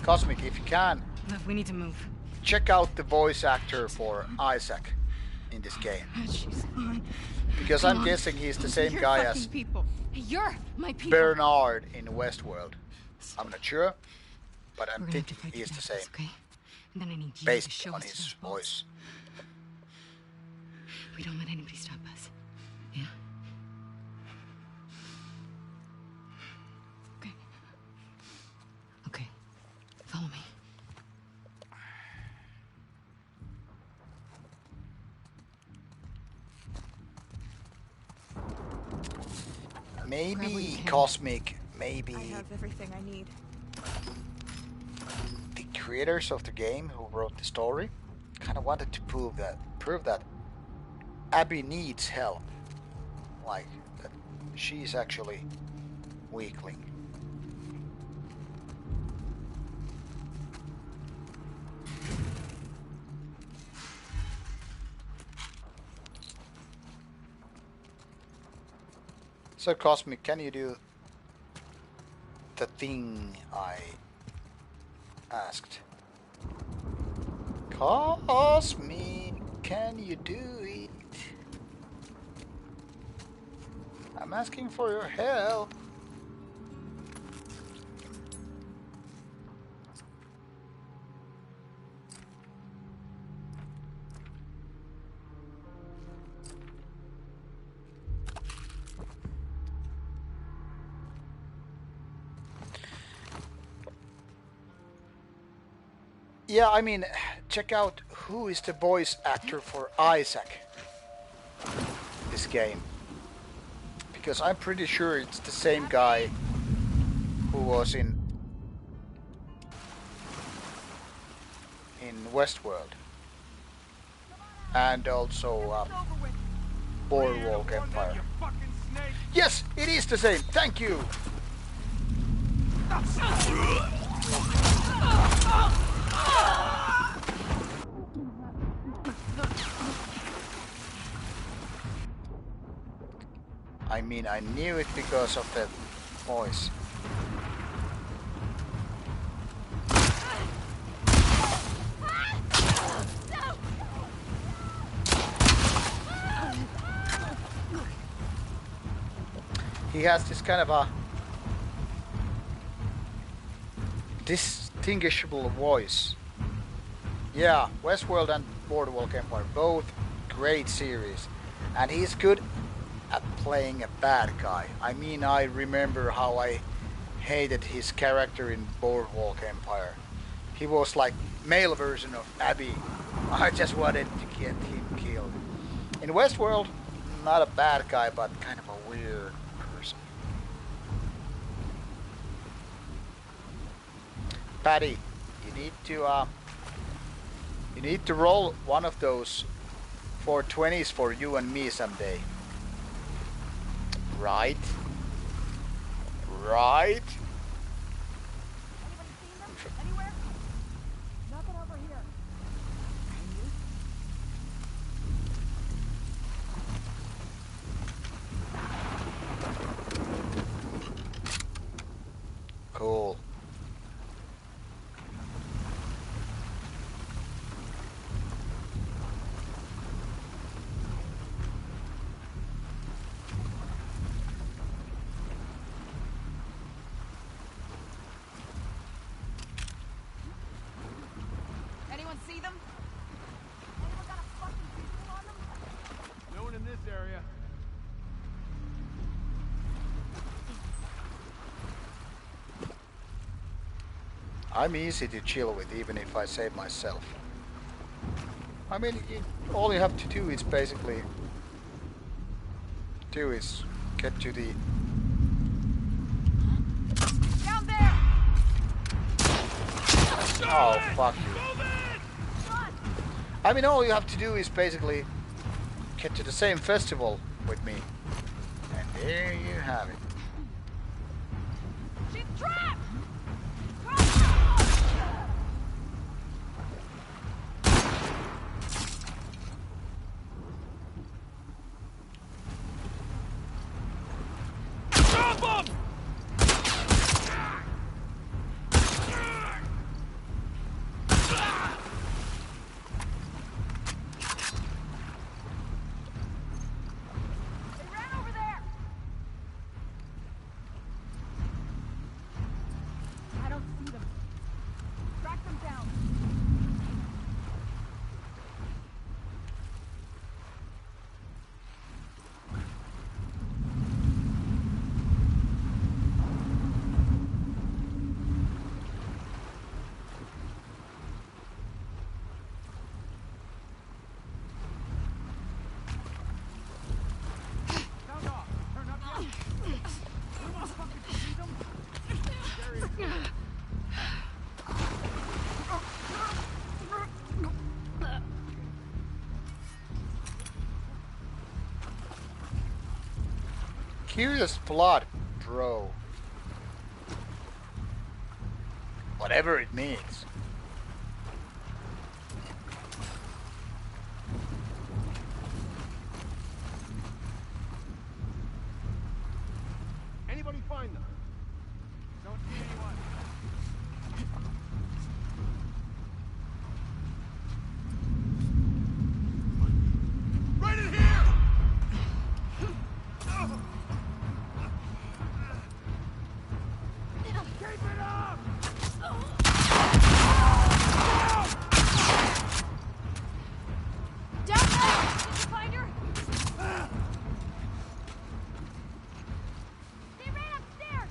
A: Cosmic, if you can,
C: Look, we need to move.
A: check out the voice actor for Isaac in this game.
C: Jeez, come on.
A: Because
C: Come
A: I'm
C: on.
A: guessing he's the
C: You're
A: same guy
C: fucking
A: as
C: people. You're my people.
A: Bernard in Westworld. I'm not sure, but I'm
C: We're gonna have to
A: thinking
C: fight
A: he is
C: to
A: the
C: get
A: same,
C: this, okay? And then I need you to
A: based
C: show
A: on
C: us to
A: his
C: those boats.
A: voice.
C: We don't let anybody stop us. Yeah? Okay. what you
A: maybe
C: can.
A: Cosmic,
E: I
A: maybe
E: have everything I need.
A: the creators of the game who wrote the story kind of wanted to prove that Abby needs help, like that she's actually weakling. So Cosmic, can you do the thing I asked? Cosmic, can you do it? I'm asking for your help. Yeah, I mean, check out who is the voice actor for Isaac this game. Because I'm pretty sure it's the same guy who was in Westworld. And also Boardwalk Empire. Yes, it is the same. Thank you. I mean, I knew it because of the voice. He has this kind of a distinguishable voice. Yeah, Westworld and Boardwalk Empire, both great series. And he's good at playing a bad guy. I mean, I remember how I hated his character in Boardwalk Empire. He was like male version of Abby. I just wanted to get him killed. In Westworld, not a bad guy, but kind of a weird person. Patty, you need to roll one of those 420s for you and me someday. Right? Right?
B: Anybody seen them? Anywhere? Nothing over here.
A: Cool.
B: Anyone see them? Anyone got a fucking visual on them?
D: No one in this area.
A: I'm easy to chill with, even if I save myself. I mean, all you have to do is basically get to the...
B: Down there!
A: Oh, fuck you. I mean, all you have to do is basically get to the same festival with me. And there you have it.
B: She's trapped!
D: Drop him!
B: They ran over there!
A: Curious blood, bro. Whatever it means.
D: Anybody find them? Don't see anyone. Right in here! Keep it up!
B: Down there! Did you find her? They ran upstairs!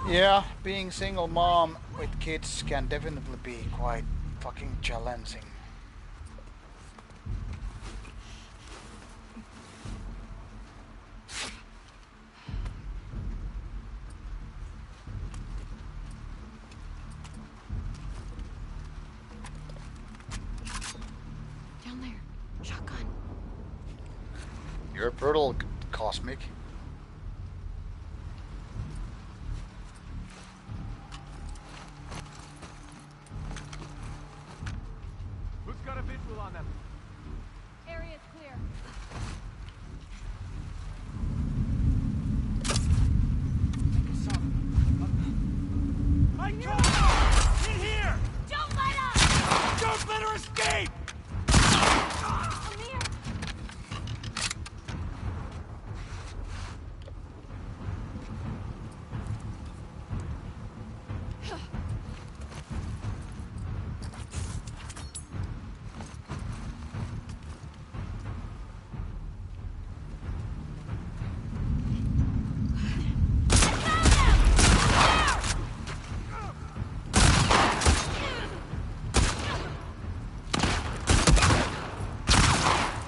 A: Yeah, being single mom with kids can definitely be quite fucking challenging.
E: Down there. Shotgun.
A: You're brutal, Cosmic.
D: Who's got a visual on them?
B: Area's clear.
D: I got in here!
B: Don't let up!
D: Don't let her escape!
B: Amir!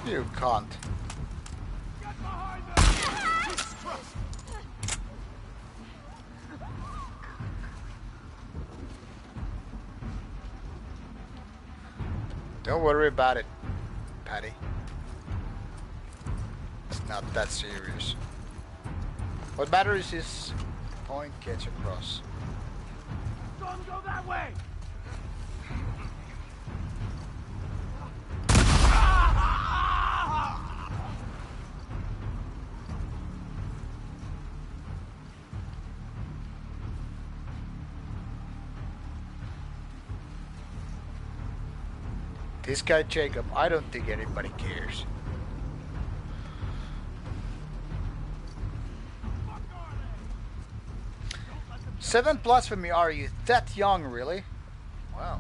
A: You can't.
D: Get behind them! Jesus Christ!
A: Don't worry about it, Patty. It's not that serious. What matters is the point gets across.
D: Don't go that way!
A: This guy Jacob, I don't think anybody cares. Seventh blasphemy, are you that young, really? Wow.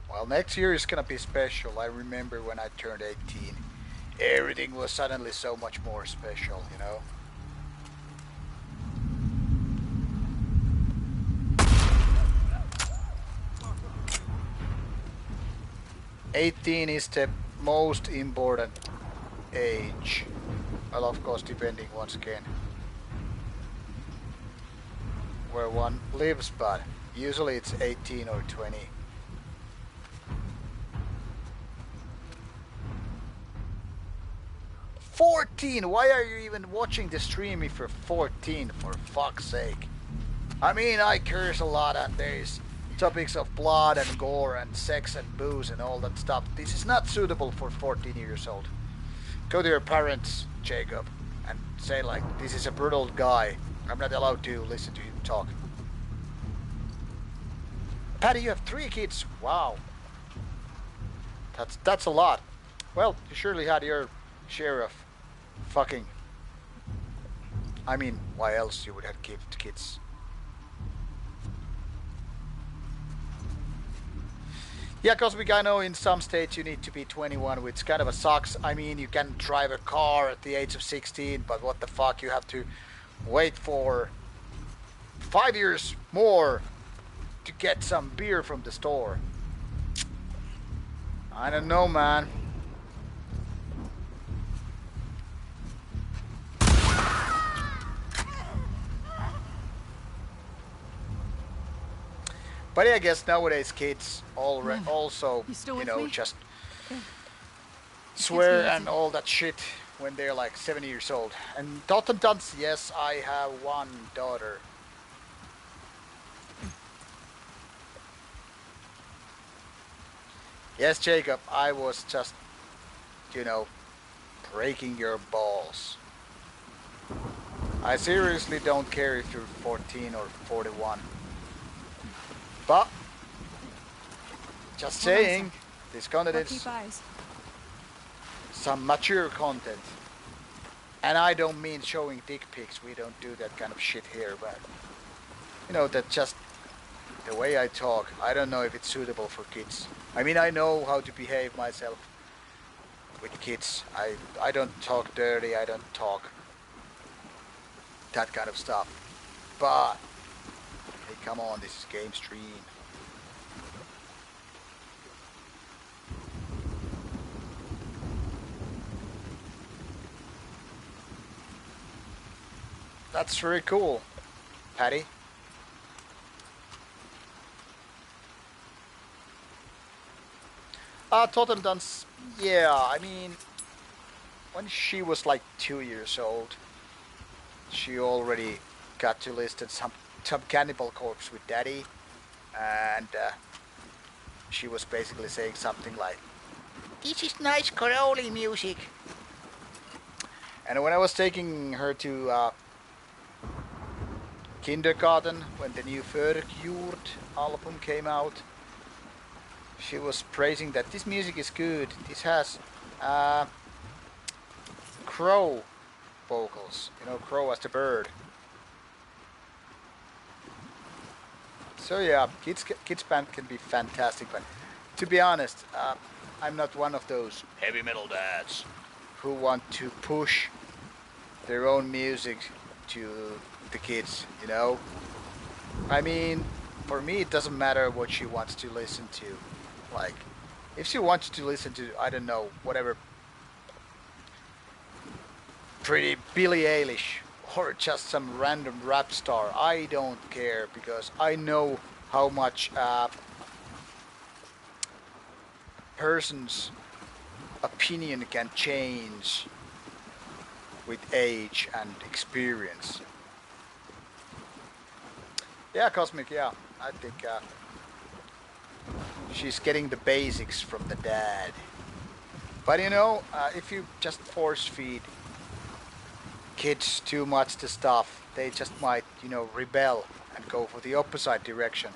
A: Well, next year is gonna be special. I remember when I turned 18. Everything was suddenly so much more special, you know? '18 is the most important age. Well, of course, depending once again where one lives, but usually it's 18 or 20. "14? Why are you even watching the stream if you're 14, for fuck's sake? I mean, I curse a lot and there's topics of blood and gore and sex and booze and all that stuff. This is not suitable for 14 years old. Go to your parents, Jacob, and say like, this is a brutal guy. I'm not allowed to listen to him talk." Patty, you have 3 kids. Wow. That's a lot. Well, you surely had your share of fucking. I mean, why else you would have kids? Yeah, Cosmic, I know in some states you need to be 21, which kind of a sucks. I mean, you can drive a car at the age of 16, but what the fuck, you have to wait for 5 years more to get some beer from the store. I don't know, man. But yeah, I guess nowadays kids
C: Liv,
A: also,
C: you still
A: you
C: with
A: know,
C: me?
A: just
C: It gives
A: swear
C: me
A: and
C: easy.
A: all that shit when they're like 7 years old. And Dalton Dunce, yes, I have one daughter. Yes, Jacob, I was just, you know, breaking your balls. I seriously don't care if you're 14 or 41. But, just
C: Hold on a sec.
A: saying, this content
E: I'll
A: is
E: keep eyes.
A: some mature content. And I don't mean showing dick pics, we don't do that kind of shit here, but, you know, that just the way I talk, I don't know if it's suitable for kids. I mean, I know how to behave myself with kids. I don't talk dirty, I don't talk that kind of stuff. But, hey, come on, this is game stream. That's very cool, Patty. Totem Dance, yeah, I mean, when she was like 2 years old, she already got to listen some Cannibal Corpse with Daddy, and she was basically saying something like, "This is nice Crowley music." And when I was taking her to kindergarten, when the new Förgjord album came out, she was praising that this music is good. This has crow vocals, you know, crow as the bird. So yeah, kids band can be fantastic, but to be honest, I'm not one of those heavy metal dads who want to push their own music to the kids, you know? I mean, for me, it doesn't matter what she wants to listen to. Like, if she wants to listen to, I don't know, whatever, pretty Billie Eilish or just some random rap star, I don't care because I know how much a person's opinion can change with age and experience. Yeah, Cosmic, yeah, I think she's getting the basics from the dad. But you know, if you just force feed kids too much the stuff, they just might, you know, rebel and go for the opposite direction.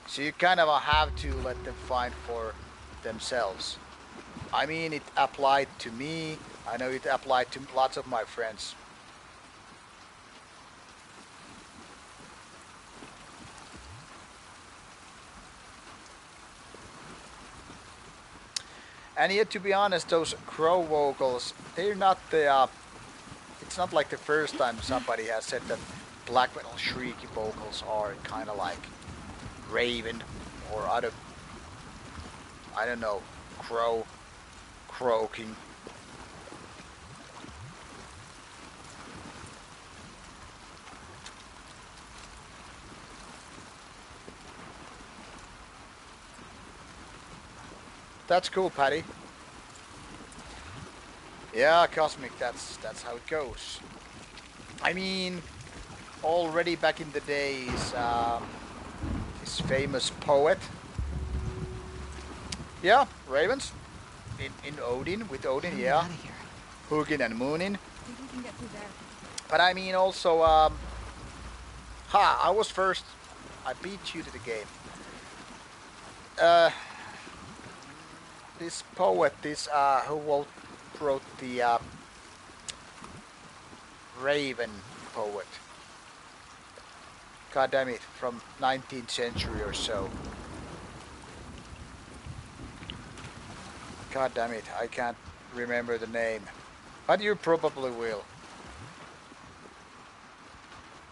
A: So you kind of have to let them find for themselves. I mean, it applied to me. I know it applied to lots of my friends. And yet, to be honest, those crow vocals, they're not the. It's not like the first time somebody has said that black metal shrieky vocals are kind of like raven or other. I don't know, croaking. That's cool, Patty. Yeah, Cosmic, that's how it goes. I mean, already back in the days, this famous poet. Yeah, ravens. In Odin, with Odin,
C: Get
A: yeah.
C: out of here.
A: Hugin and Moonin.
E: I think we can get through there.
A: But I mean also, I was first. I beat you to the game. Uh, this poet, this who wrote the Raven poet. God damn it, from 19th century or so. God damn it, I can't remember the name. But you probably will.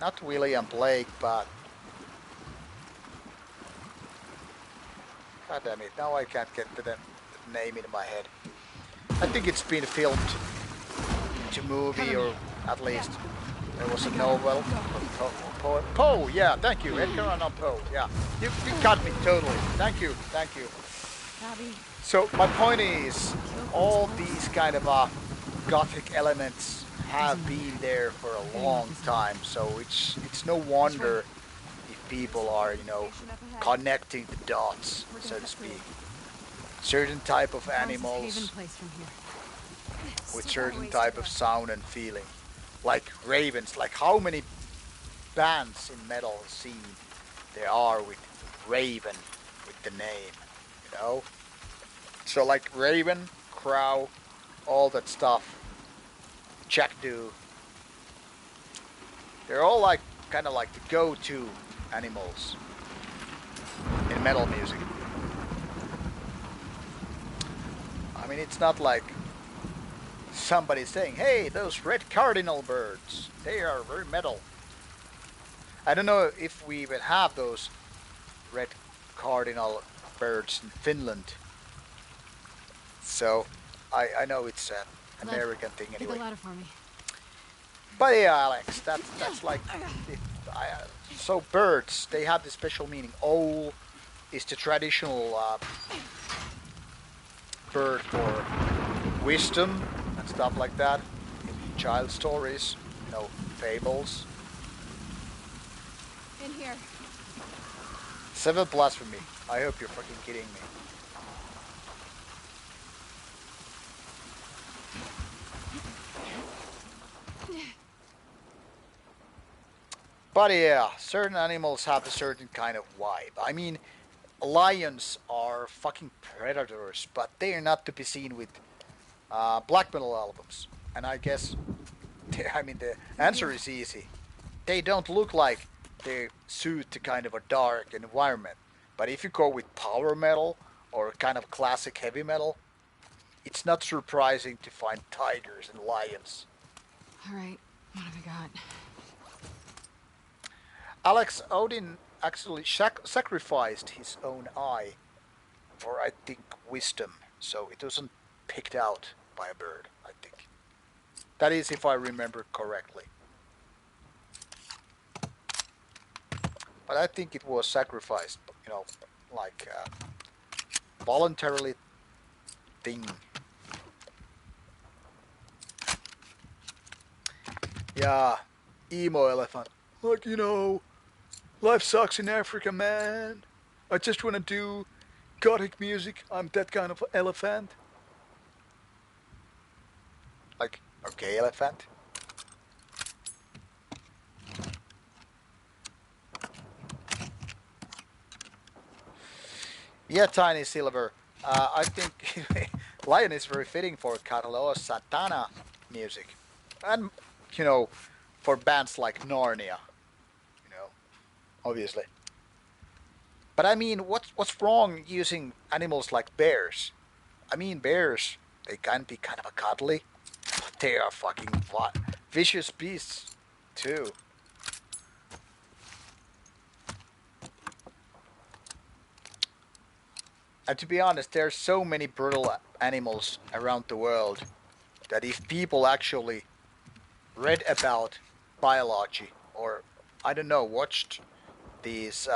A: Not William Blake, but... God damn it, now I can't get the name in my head. I think it's been filmed into movie, or at least there was a novel from Poe. Yeah, thank you, Edgar Allan Poe. Yeah, you got me. totally. Thank you, thank you.
C: Abby,
A: So my point is,
C: killed
A: all
C: those
A: these
C: folks.
A: kind of gothic elements
C: There's
A: have
C: another.
A: been there for a
C: Getting off
A: long
C: this island.
A: time. So it's no
C: Which way?
A: wonder if people are,
B: Station up ahead.
A: connecting the dots,
B: We're gonna
A: so to
B: cut through.
A: speak. Certain type of
C: How's this Haven
A: animals
C: place from here?
A: with
B: Still got a
A: certain
B: ways to
A: type
B: go.
A: of sound and feeling, like ravens. Like how many bands in metal scene there are with Raven with the name, you know? So like Raven, Crow, all that stuff, Jackdaw, they're all like kind of like the go-to animals in metal music. I mean, it's not like somebody saying, "Hey, those red cardinal birds, they are very metal." I don't know if we even have those red cardinal birds in Finland. So I know it's an
C: Lev,
A: American thing
C: get the
A: anyway.
C: ladder for me.
A: But yeah, Alex, that's like so birds. They have this special meaning. Owl is the traditional bird for wisdom and stuff like that in child stories, fables.
B: In here.
A: 7+ for me. I hope you're fucking kidding me. But yeah, certain animals have a certain kind of vibe. I mean, lions are fucking predators, but they are not to be seen with black metal albums. And I guess, I mean, the
B: Through
A: answer
B: here.
A: is easy. They don't look like they suit to kind of a dark environment. But if you go with power metal or kind of classic heavy metal, it's not surprising to find tigers and lions.
C: All right, what have I got?
A: Alex, Odin actually sacrificed his own eye for, I think, wisdom. So it wasn't picked out by a bird, I think. That is, if I remember correctly. But I think it was sacrificed, like voluntarily thing. Yeah, emo elephant. Like, life sucks in Africa, man. I just want to do gothic music. I'm that kind of elephant. Like, okay, elephant. Yeah, Tiny Silver. I think Lion is very fitting for Carlos Santana music. And, you know, for bands like Narnia, you know, obviously. But I mean, what's wrong using animals like bears? I mean, bears, they can be kind of a cuddly, but they are fucking vicious beasts, too. And to be honest, there are so many brutal animals around the world that if people actually read about biology or, I don't know, watched these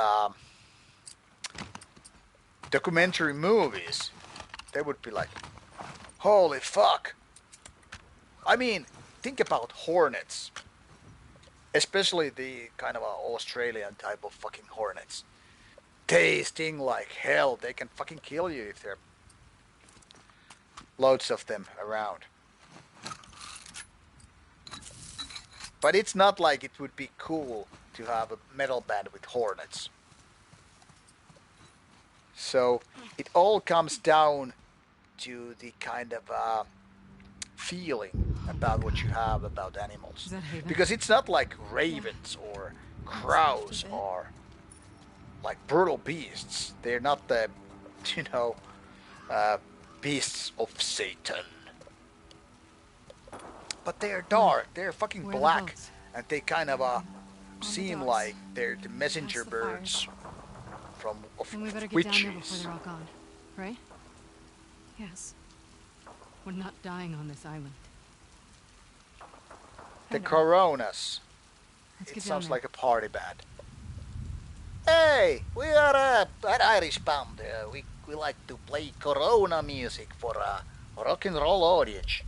A: documentary movies, they would be like, holy fuck. I mean, think about hornets, especially the kind of Australian type of fucking hornets. They sting like hell. They can fucking kill you if there are loads of them around. But it's not like it would be cool to have a metal band with hornets. So it all comes down to the kind of feeling about what you have about animals.
C: Is that Haven?
A: Because it's not like ravens or crows or like brutal beasts. They're not the, you know, beasts of Satan. But they're dark. They're fucking
C: Where are the
A: black,
C: boats?
A: and they kind of seem
B: docks.
A: like they're the messenger
B: Past the fires.
A: birds from
C: Then we better get
A: witches.
C: down there before they're all gone, right?
B: Yes.
C: We're not dying on this island.
A: The
B: I know.
A: Coronas.
C: Let's
A: It
C: get down
A: sounds
C: there.
A: like a party band. Hey, we are an Irish band. We like to play Corona music for a rock and roll audience.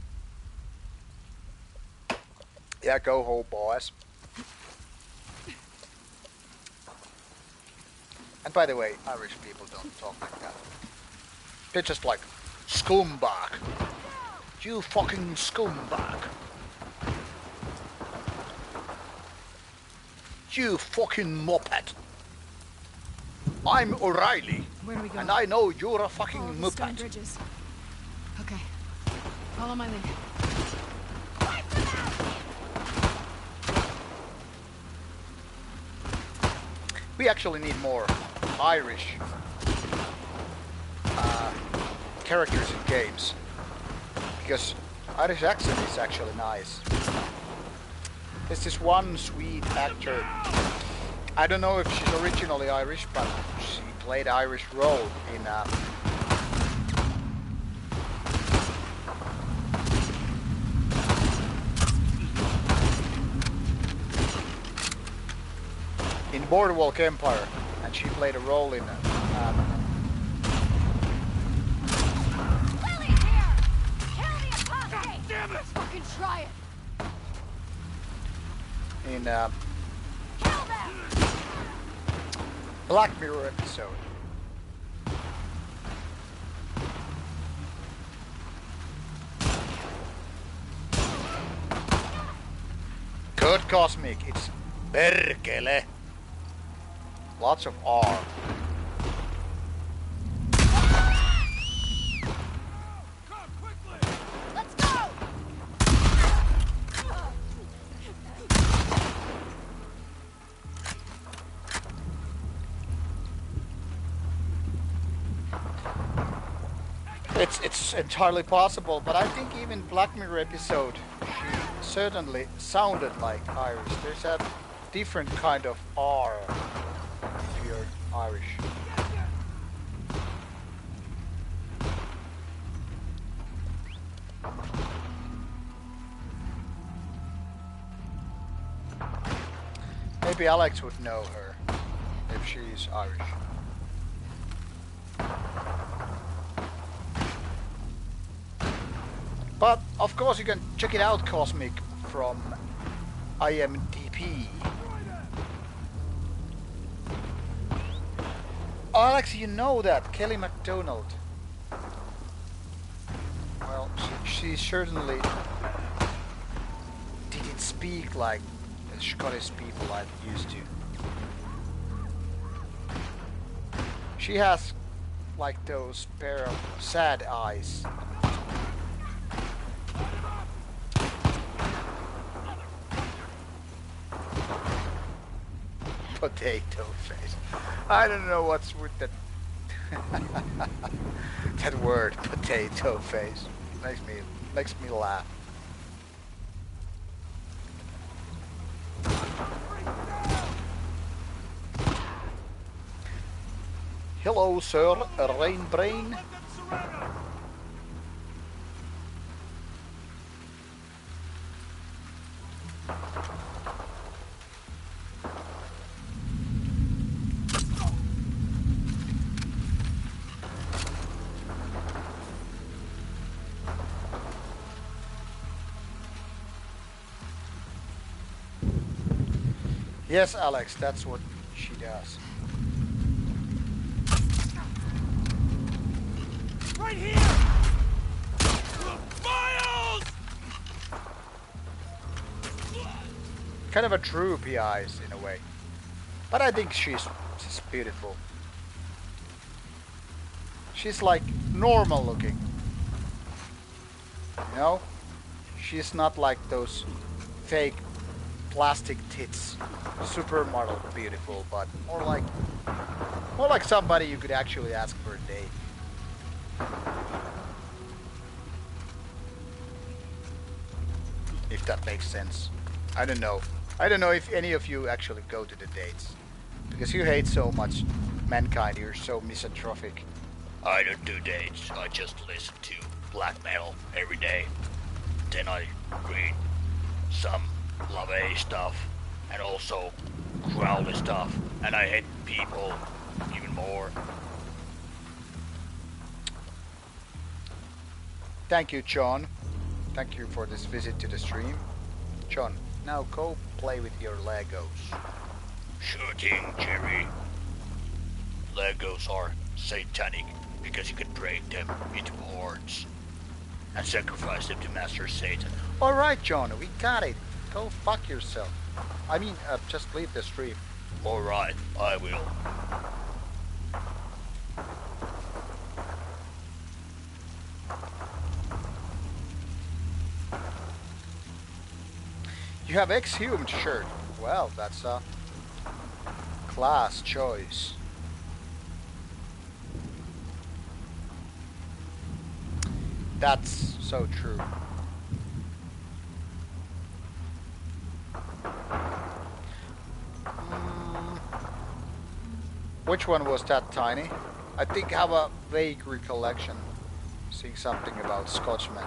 A: Yeah, go home, boys. And by the way, Irish people don't talk like that. They're just like, scumbag. You fucking scumbag. You fucking moped. I'm O'Reilly.
C: Where do we go?
A: And I know you're a
C: Follow
A: fucking
C: the stone
A: muppet.
C: bridges. Okay. Follow my lead.
A: We actually need more Irish characters in games. Because Irish accent is actually nice. There's this one sweet actor. I don't know if she's originally Irish, but she played Irish role in Boardwalk Empire, and she played a role in
B: Lily's here! Kill the apostate!
D: Damn it!
B: Let's fucking try it! Kill them!
A: Black Mirror episode. Good Cosmic, it's perkele. Lots of R.
D: Come quickly!
B: Let's go!
A: It's entirely possible, but I think even Black Mirror episode, she certainly sounded like Irish. There's a different kind of R if you're Irish. Maybe Alex would know her if she's Irish. But of course you can check it out, Cosmic, from IMDb. Alex, you know that Kelly MacDonald. Well, she certainly didn't speak like the Scottish people I'm used to. She has like those pair of sad eyes. Potato face. I don't know what's with that that word, potato face. Makes me laugh. Hello, sir, Rain Brain. Yes, Alex, that's what she does.
D: Right here! Miles!
A: Kind of a droopy eyes in a way. But I think she's beautiful. She's like normal looking. You know? She's not like those fake plastic tits, supermodel beautiful, but more like somebody you could actually ask for a date. If that makes sense. I don't know. I don't know if any of you actually go to the dates. Because you hate so much mankind, you're so misanthropic. I don't do dates, I just listen to black metal every day. Then I read some love stuff and also growly stuff, and I hate people even more. Thank you, John. Thank you for this visit to the stream. John, now go play with your Legos. Sure thing, Jerry. Legos are satanic because you can break them into parts and sacrifice them to Master Satan. Alright, John, we got it. Go fuck yourself. I mean, just leave the stream. Alright, I will. You have exhumed shirt. Well, that's a class choice. That's so true. Which one was that, Tiny? I think I have a vague recollection seeing something about Scotchmen.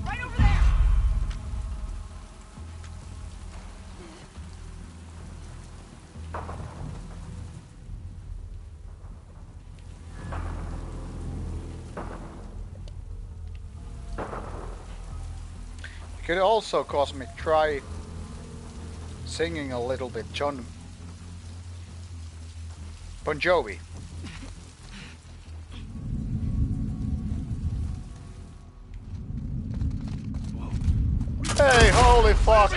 B: Right over there!
A: You could also, Cosmic, try singing a little bit John Bon Jovi. Hey, holy fuck!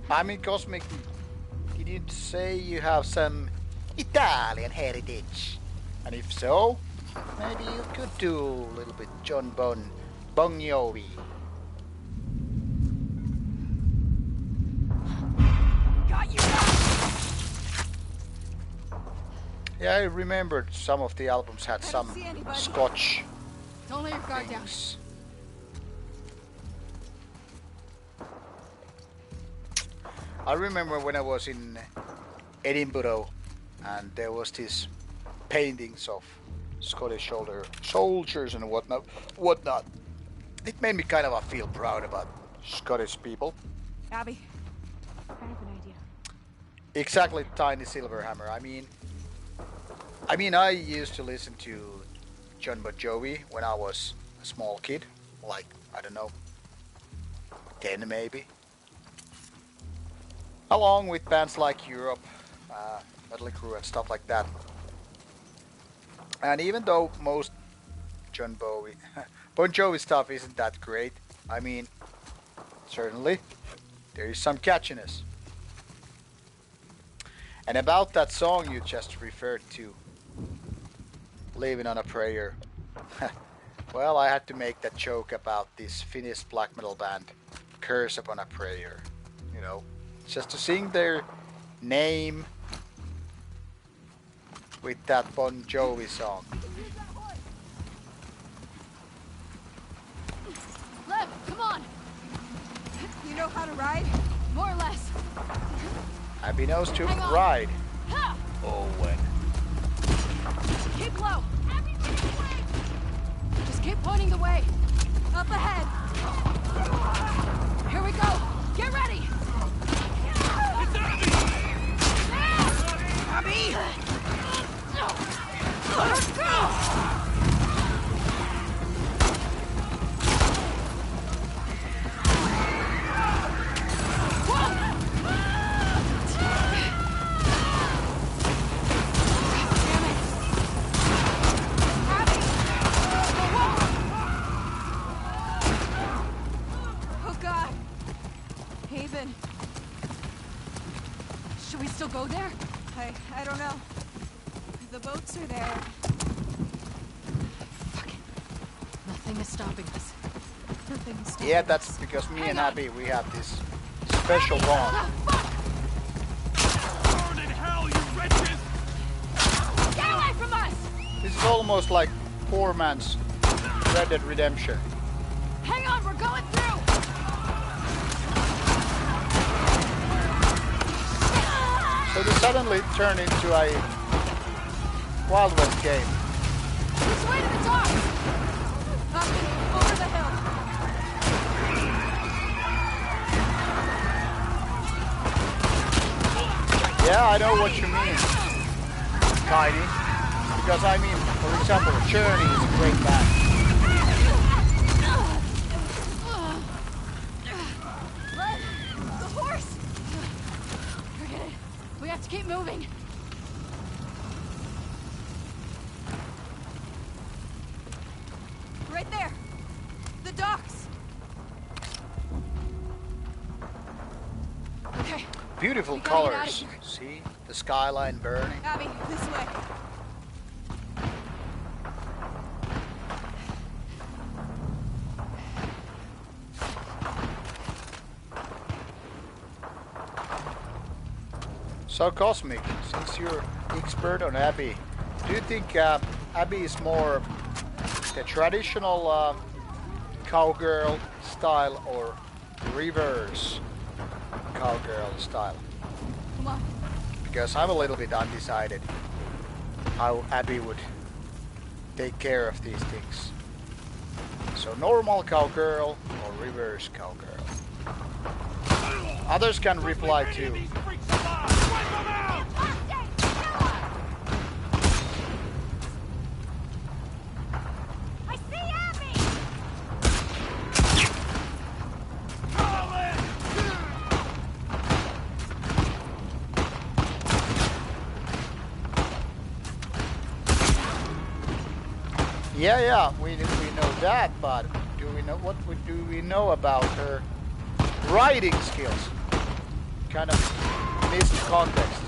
A: I mean, Cosmic, did you say you have some Italian heritage? And if so, maybe you could do a little bit John Bon Jovi.
B: Got you!
A: Yeah, I remembered some of the albums had some Scotch
C: Don't let your guard down.
A: things. I remember when I was in Edinburgh and there was these paintings of Scottish soldiers and whatnot. It made me kind of feel proud about Scottish people.
E: Abby, I have an idea.
A: Exactly, Tiny Silverhammer. I mean, I used to listen to John Bon Jovi when I was a small kid, like, I don't know, 10 maybe. Along with bands like Europe, Mötley Crüe and stuff like that. And even though most Bon Jovi stuff isn't that great, I mean, certainly there is some catchiness. And about that song you just referred to, Living on a Prayer. Well, I had to make that joke about this Finnish black metal band, Curse Upon a Prayer. You know, just to sing their name with that Bon Jovi song.
B: Lev, come on!
E: You know how to ride?
B: More or less.
A: Abby knows to
B: Hang on.
A: ride.
B: Ha!
A: Oh, when.
B: Keep low! Abby, lead the way! Just keep pointing the way. Up ahead! Here we go! Get ready!
E: Abby!
B: Let's go!
E: Oh God! Haven,
C: Should we still go there?
E: I don't know. The boats are there.
C: Fuck it. Nothing is stopping us.
E: Nothing is
A: Yeah, that's because me and Abby, we have this special bond.
D: Burn in hell, you wretches!
B: Get away from us!
A: This is almost like poor man's Red Dead Redemption.
B: Hang on, we're going through!
A: So this suddenly turned into a Wild West game.
B: Which way to the dock? Over the hill.
A: Yeah, I know what you mean, Tiny. Because I mean, for example, Journey is a great band.
B: The horse! Forget it. We have to keep moving. Right there. The docks. Okay.
A: Beautiful
B: We gotta get outta
A: colors.
B: here.
A: See the skyline burning.
B: Abby, this way.
A: So Cosmic, since you're expert on Abby, do you think Abby is more the traditional cowgirl style or reverse cowgirl style?
B: Come on.
A: Because I'm a little bit undecided how Abby would take care of these things. So normal cowgirl or reverse cowgirl? Others can reply too.
B: I see Abby!
A: Yeah, we know that, but do we know do we know about her writing skills? Kind of missed context.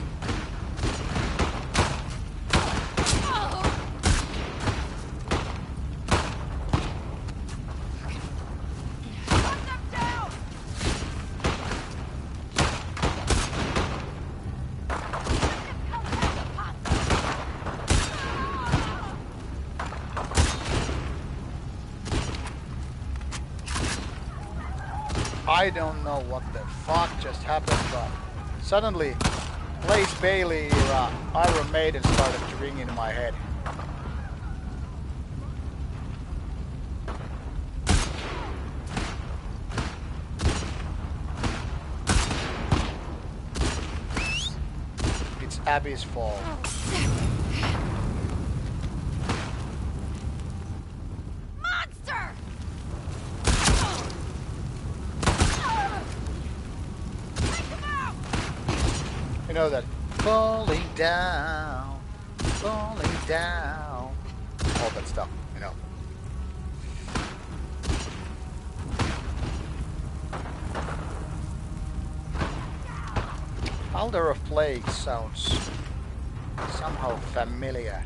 A: I don't know what the fuck just happened, but suddenly Blaze Bailey Iron Maiden started to ring in my head. It's Abby's fault.
B: Monster!
A: You know that falling down, all that stuff, you know. Alder of Plague sounds somehow familiar.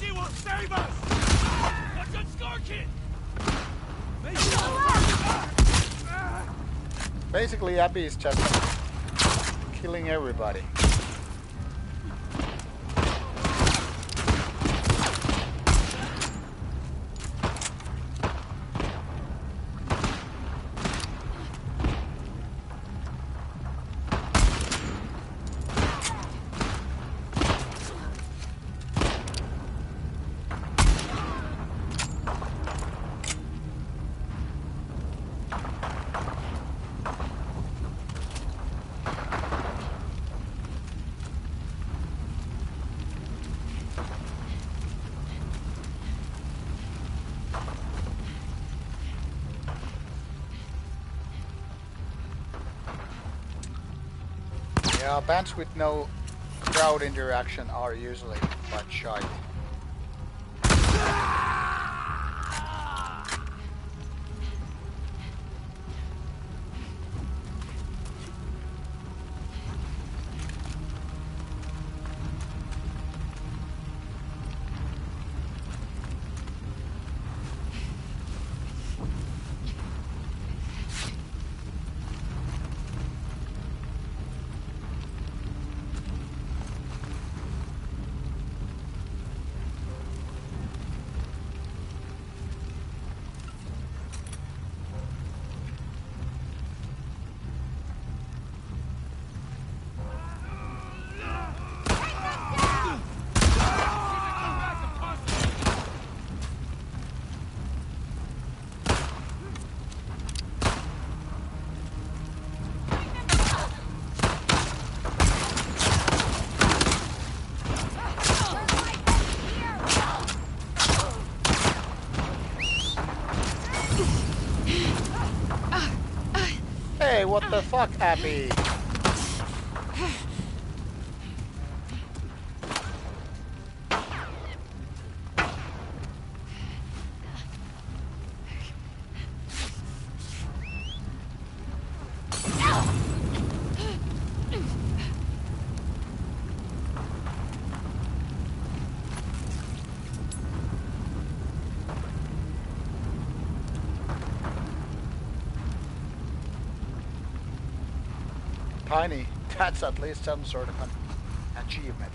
D: She will save us! What's on score, kid?
A: Basically, Abby is just killing everybody. Yeah, bands with no crowd interaction are usually quite shy. what the fuck, Abby? Tiny, that's at least some sort of an achievement.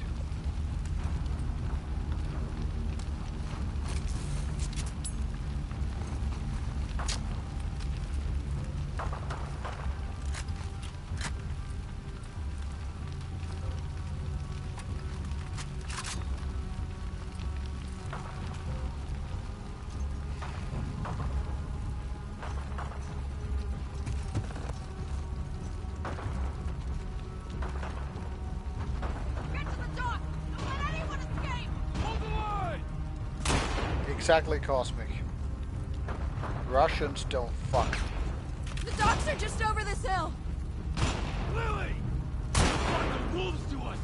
B: Get to the dock! Don't let anyone escape!
D: Hold the line!
A: Exactly, Cosmic. Russians don't fuck.
B: The docks are just over this hill!
D: Lily! Brought the wolves to us!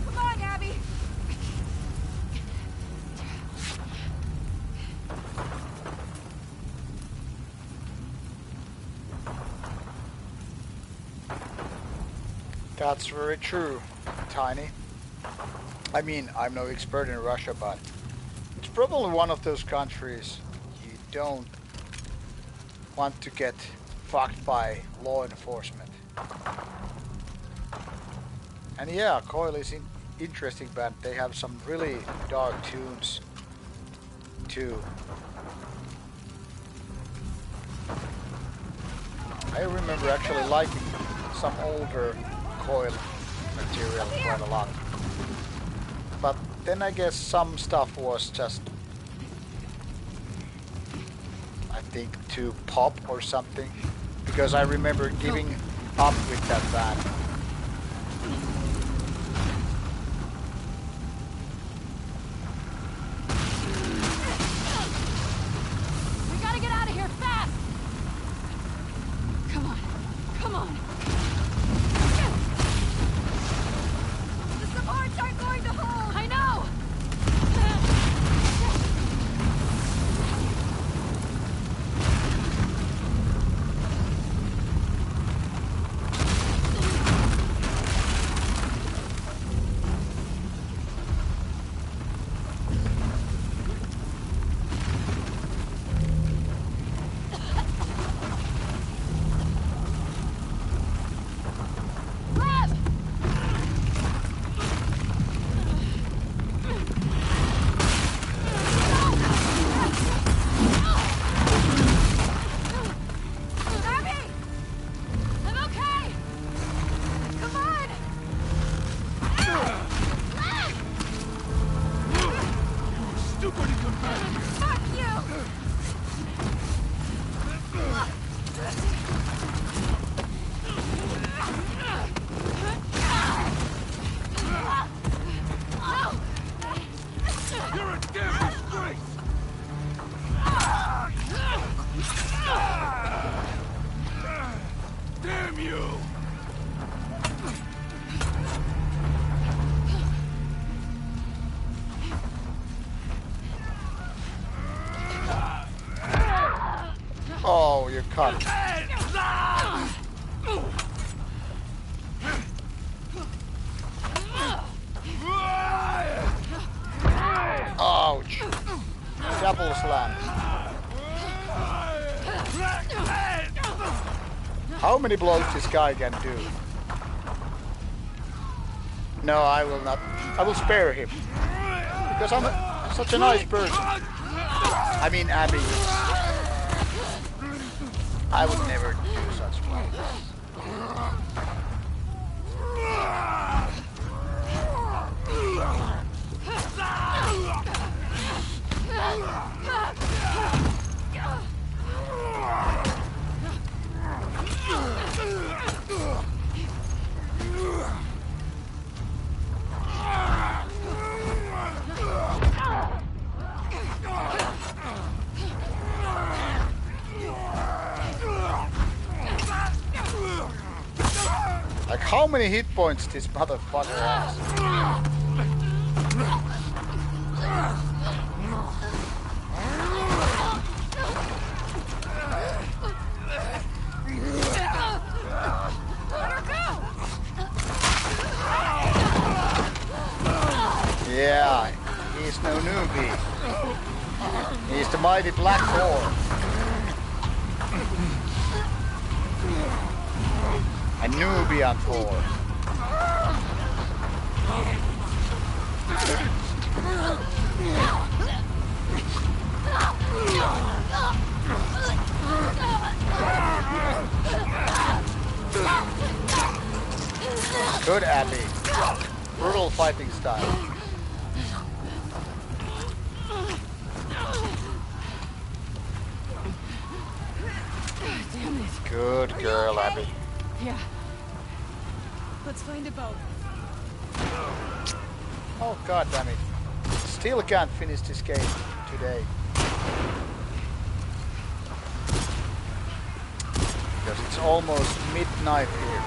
B: Come on, Abby!
A: That's very true, Tiny. I mean, I'm no expert in Russia, but it's probably one of those countries you don't want to get fucked by law enforcement. And yeah, Coil is an interesting band. They have some really dark tunes too. I remember actually liking some older Coil material quite a lot. But then I guess some stuff was just, I think, too pop or something. Because I remember giving up with that band.
B: We gotta get out of here fast!
C: Come on. Come on.
B: The supports aren't going to hold!
C: I know!
A: or you're cut. Ouch! Double slam. How many blows this guy can do? No, I will not. I will spare him. Because I'm such a nice person. I mean, Abby. I would never do such things. Like, how many hit points this motherfucker has? Yeah, he's no newbie. He's the mighty Black Thor. A Nubian Thor. Good, Abby. Brutal fighting style.
C: Damn it.
A: Good girl, Abby.
C: Yeah. Let's find a boat.
A: Oh god damn it. Still can't finish this game today. Because it's almost midnight here.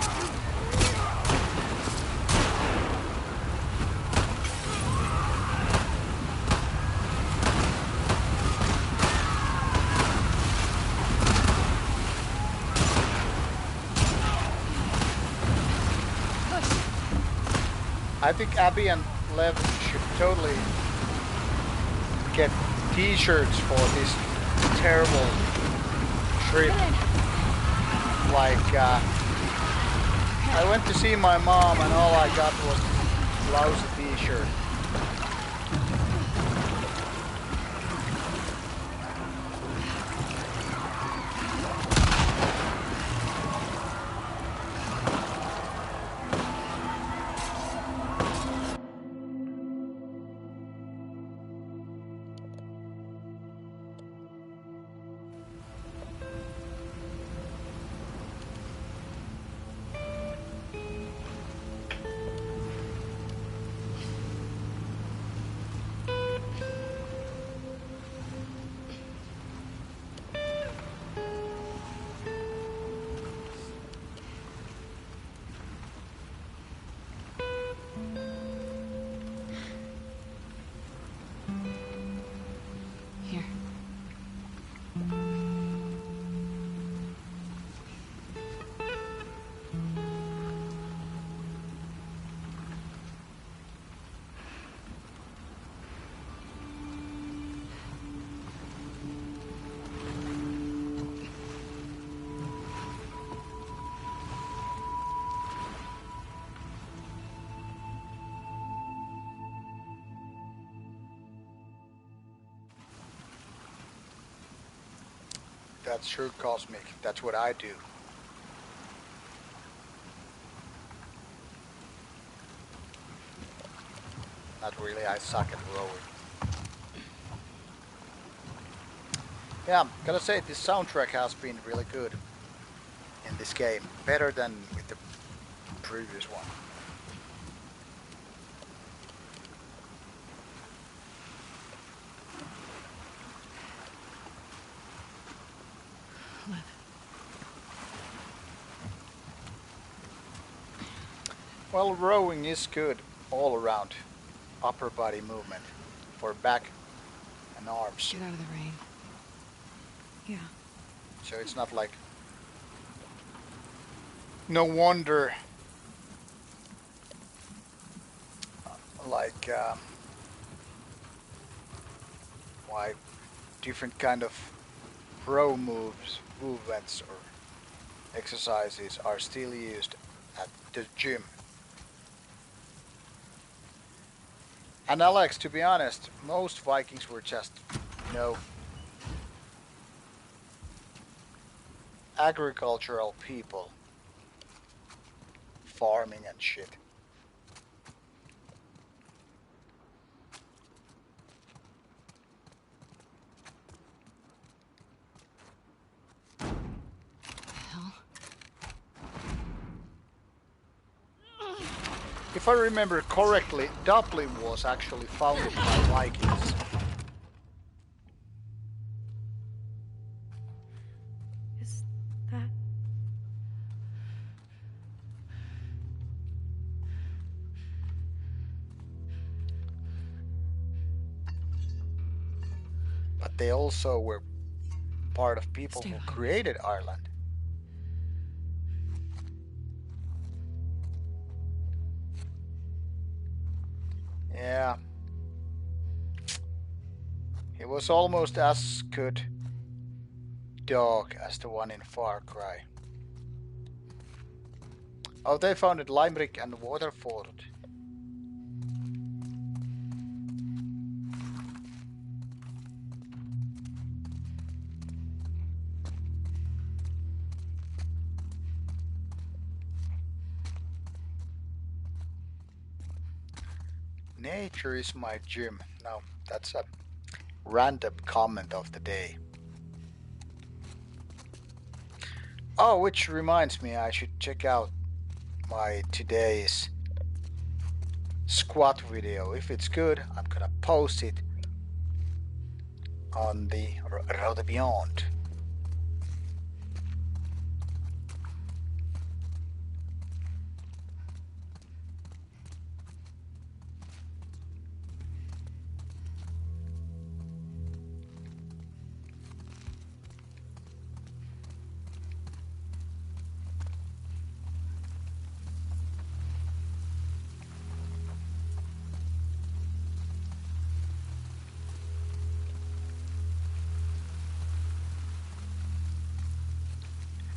A: I think Abby and Lev should totally get t-shirts for this terrible trip. Like, I went to see my mom and all I got was a lousy t-shirt.
C: Here.
A: That's sure cosmic. That's what I do. Not really, I suck at rowing. Yeah, gotta say this soundtrack has been really good in this game. Better than with the previous one. Well, rowing is good all around. Upper body movement for back and arms.
C: Get out of the rain.
E: Yeah.
A: So it's not like no wonder like why different kind of pro movements or exercises are still used at the gym. And Alex, to be honest, most Vikings were just, you know, agricultural people, farming and shit.
C: Hell.
A: If I remember correctly, Dublin was actually founded by Vikings.
E: Is that...
A: But they also were part of people
C: Stay
A: who
C: behind me.
A: created Ireland. Yeah. He was almost as good dog as the one in Far Cry. Oh, they founded Limerick and Waterford. Nature is my gym. No, that's a random comment of the day. Oh, which reminds me, I should check out my today's squat video. If it's good, I'm gonna post it on the Rauta Beyond.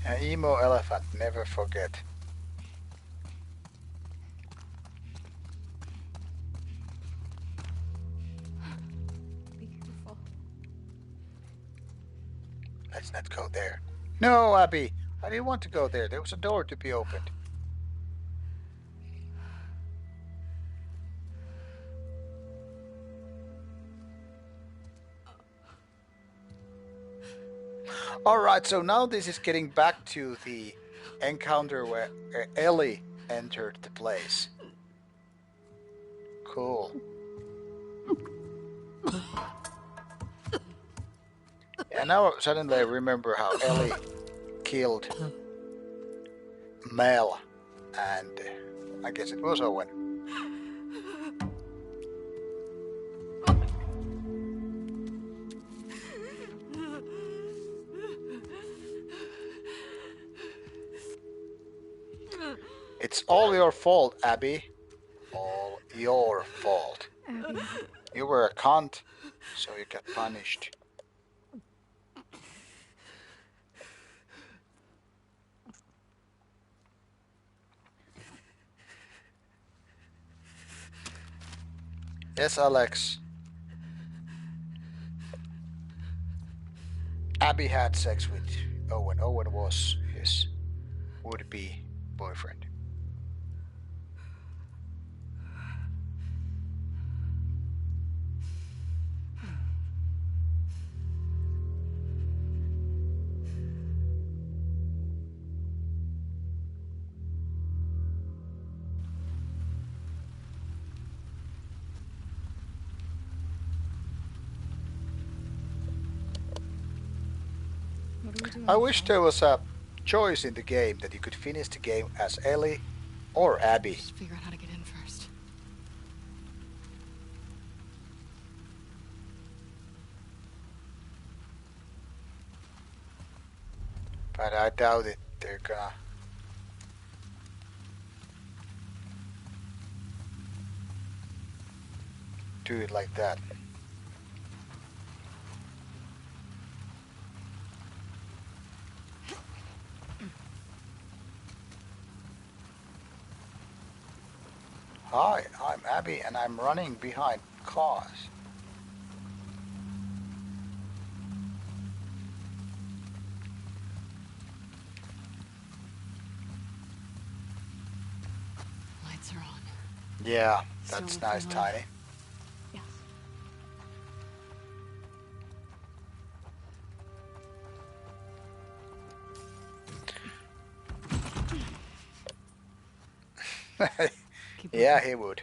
A: An emo elephant, never forget.
E: Be careful.
A: Let's not go there. No, Abby, I didn't want to go there. There was a door to be opened. Alright, so now this is getting back to the encounter where Ellie entered the place. Cool. And now suddenly I remember how Ellie killed Mel and I guess it was Owen. It's all your fault, Abby. All your fault.
E: Abby.
A: You were a cunt, so you got punished. Yes, Alex. Abby had sex with Owen. Owen was his would-be boyfriend.
E: What are we doing?
A: I wish
E: Michelle?
A: there was a choice in the game that you could finish the game as Ellie or Abby.
C: Just figure out how to get in first.
A: But I doubt it. They're gonna. Do it like that. Hi, I'm Abby and I'm running behind cars.
C: Lights are on.
A: Yeah,
C: Still
A: that's
C: with
A: nice,
C: me, love?
A: Tiny.
E: Yes.
C: Keep
A: Yeah,
C: looking.
A: he would.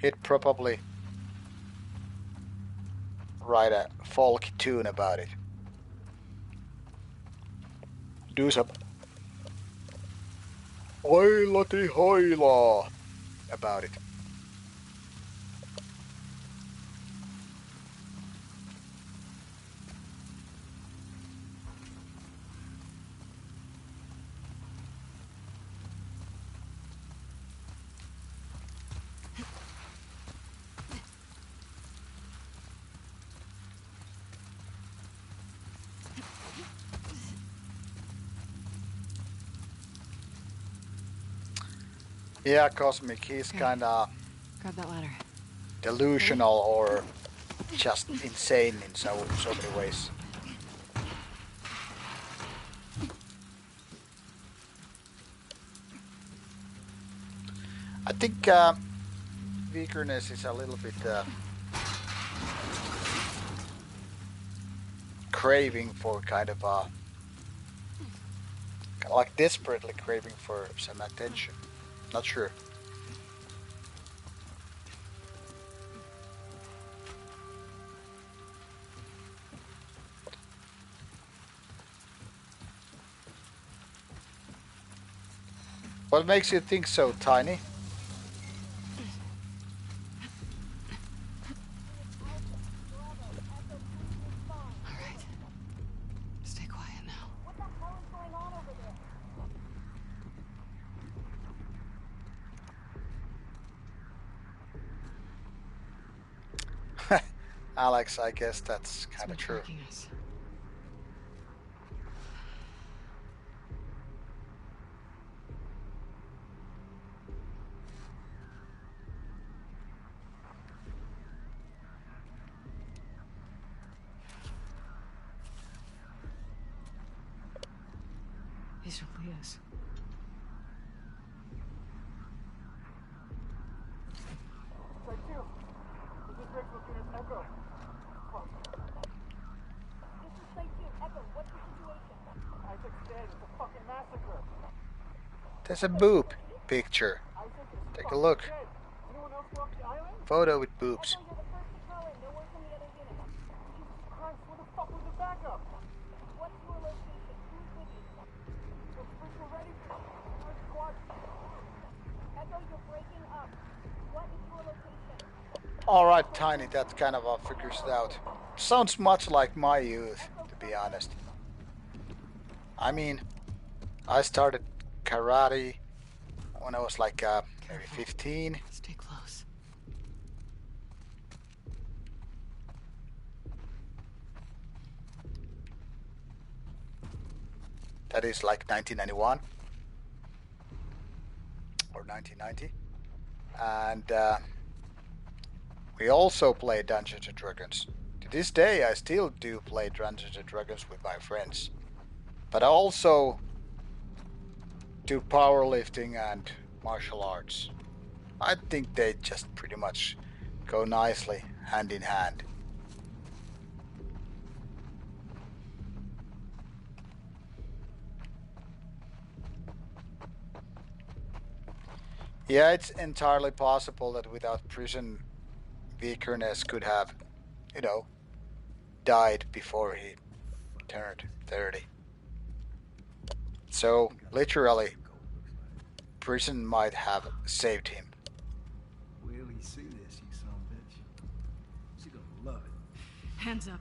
A: He'd probably write a folk tune about it. Do some hoilati hoila about it. Yeah, Cosmic, he's
C: Okay.
A: kinda
C: Grab that ladder.
A: delusional or just insane in so many ways. I think Weakerness is a little bit craving for kind of like desperately craving for some attention. Not sure. What makes you think so, Tiny?
C: All right. Stay quiet now.
A: Alex, I guess that's
C: It's
A: kind
C: been
A: of true.
C: tracking us. These are Leah's.
A: There's a boob picture. Take a look. Photo with boobs. Alright, Tiny, that kind of figures it out. Sounds much like my youth, to be honest. I mean, I started karate when I was like maybe
C: Careful.
A: 15.
C: Stay close.
A: That is like 1991 or 1990. And we also play Dungeons and Dragons. To this day, I still do play Dungeons and Dragons with my friends. But I also do powerlifting and martial arts. I think they just pretty much go nicely hand in hand. Yeah, it's entirely possible that without prison, Vickerness could have, you know, died before he turned 30. So, literally, prison might have saved him.
G: Will he see this, you son of a bitch?
C: Hands up.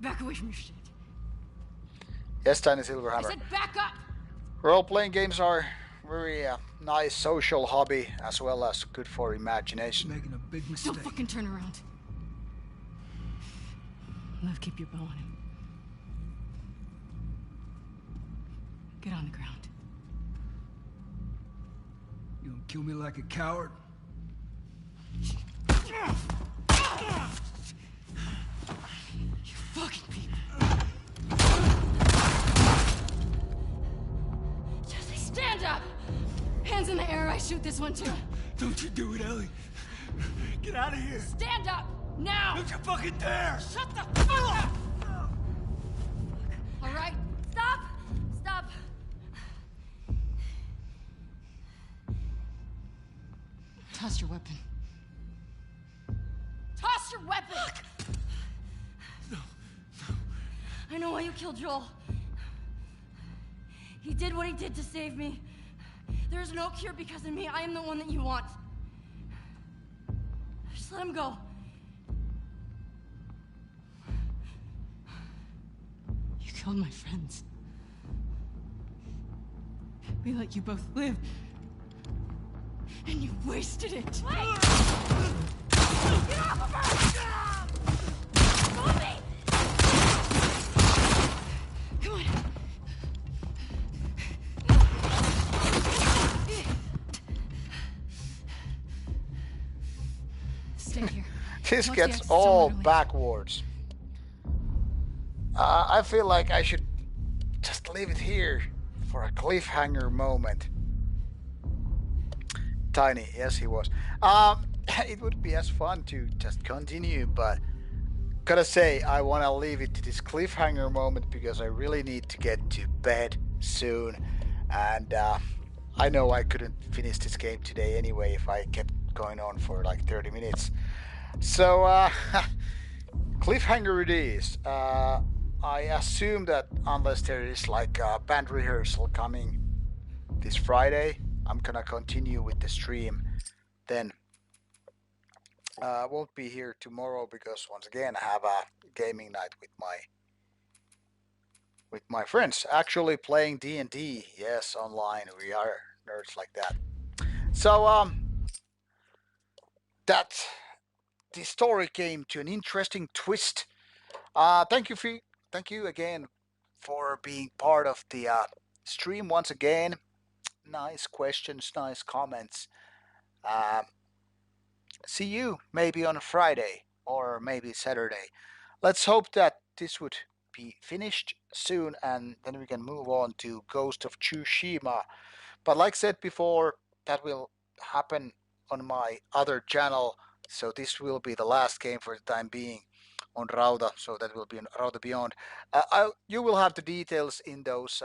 C: Back away from your shit.
A: Yes, Tiny
B: I
A: Silverhammer.
B: said back up!
A: Role-playing games are very nice social hobby as well as good for imagination.
F: Making a big
C: Don't
F: mistake.
C: fucking turn around. Liv, keep your bow on him. Get on the ground.
F: You gonna kill me like a coward?
C: You fucking people.
B: Jesse, stand up!
C: Hands in the air, I shoot this one too.
F: Don't you do it, Ellie. Get out of here.
B: Stand up! Now!
F: Don't you fucking dare.
B: Shut the fuck up! All right, stop! Stop!
C: Toss your weapon.
B: Toss your weapon! I know why you killed Joel. He did what he did to save me. There is no cure because of me. I am the one that you want. Just let him go.
C: You killed my friends. We let you both live. And you wasted it.
B: Wait! Get off of her! Move me!
C: Come on. Stay here.
A: This
C: Once the
A: gets
C: exit's
A: all
C: somewhere to leave.
A: backwards. I feel like I should just leave it here for a cliffhanger moment. Tiny, yes, he was. It would be as fun to just continue, but gotta say, I want to leave it to this cliffhanger moment because I really need to get to bed soon, and I know I couldn't finish this game today anyway if I kept going on for like 30 minutes. So, cliffhanger it is. I assume that unless there is like a band rehearsal coming this Friday, I'm gonna continue with the stream. Then won't be here tomorrow because once again I have a gaming night with my friends. Actually playing D&D. Yes, online. We are nerds like that. So that the story came to an interesting twist. Thank you again for being part of the stream once again. Nice questions, nice comments. See you maybe on Friday or maybe Saturday. Let's hope that this would be finished soon and then we can move on to Ghost of Tsushima. But like I said before, that will happen on my other channel. So this will be the last game for the time being on Rauta. So that will be on Rauta Beyond. You will have the details in those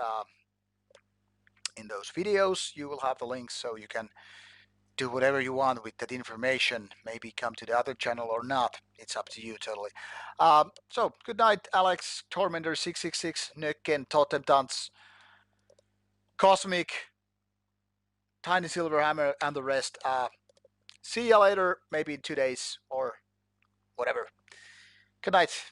A: videos. You will have the links so you can do whatever you want with that information. Maybe come to the other channel or not. It's up to you totally. So good night, Alex, Tormentor 666, Nökken, Totem Dance, Cosmic, Tiny Silverhammer, and the rest. See you later, maybe in 2 days or whatever. Good night.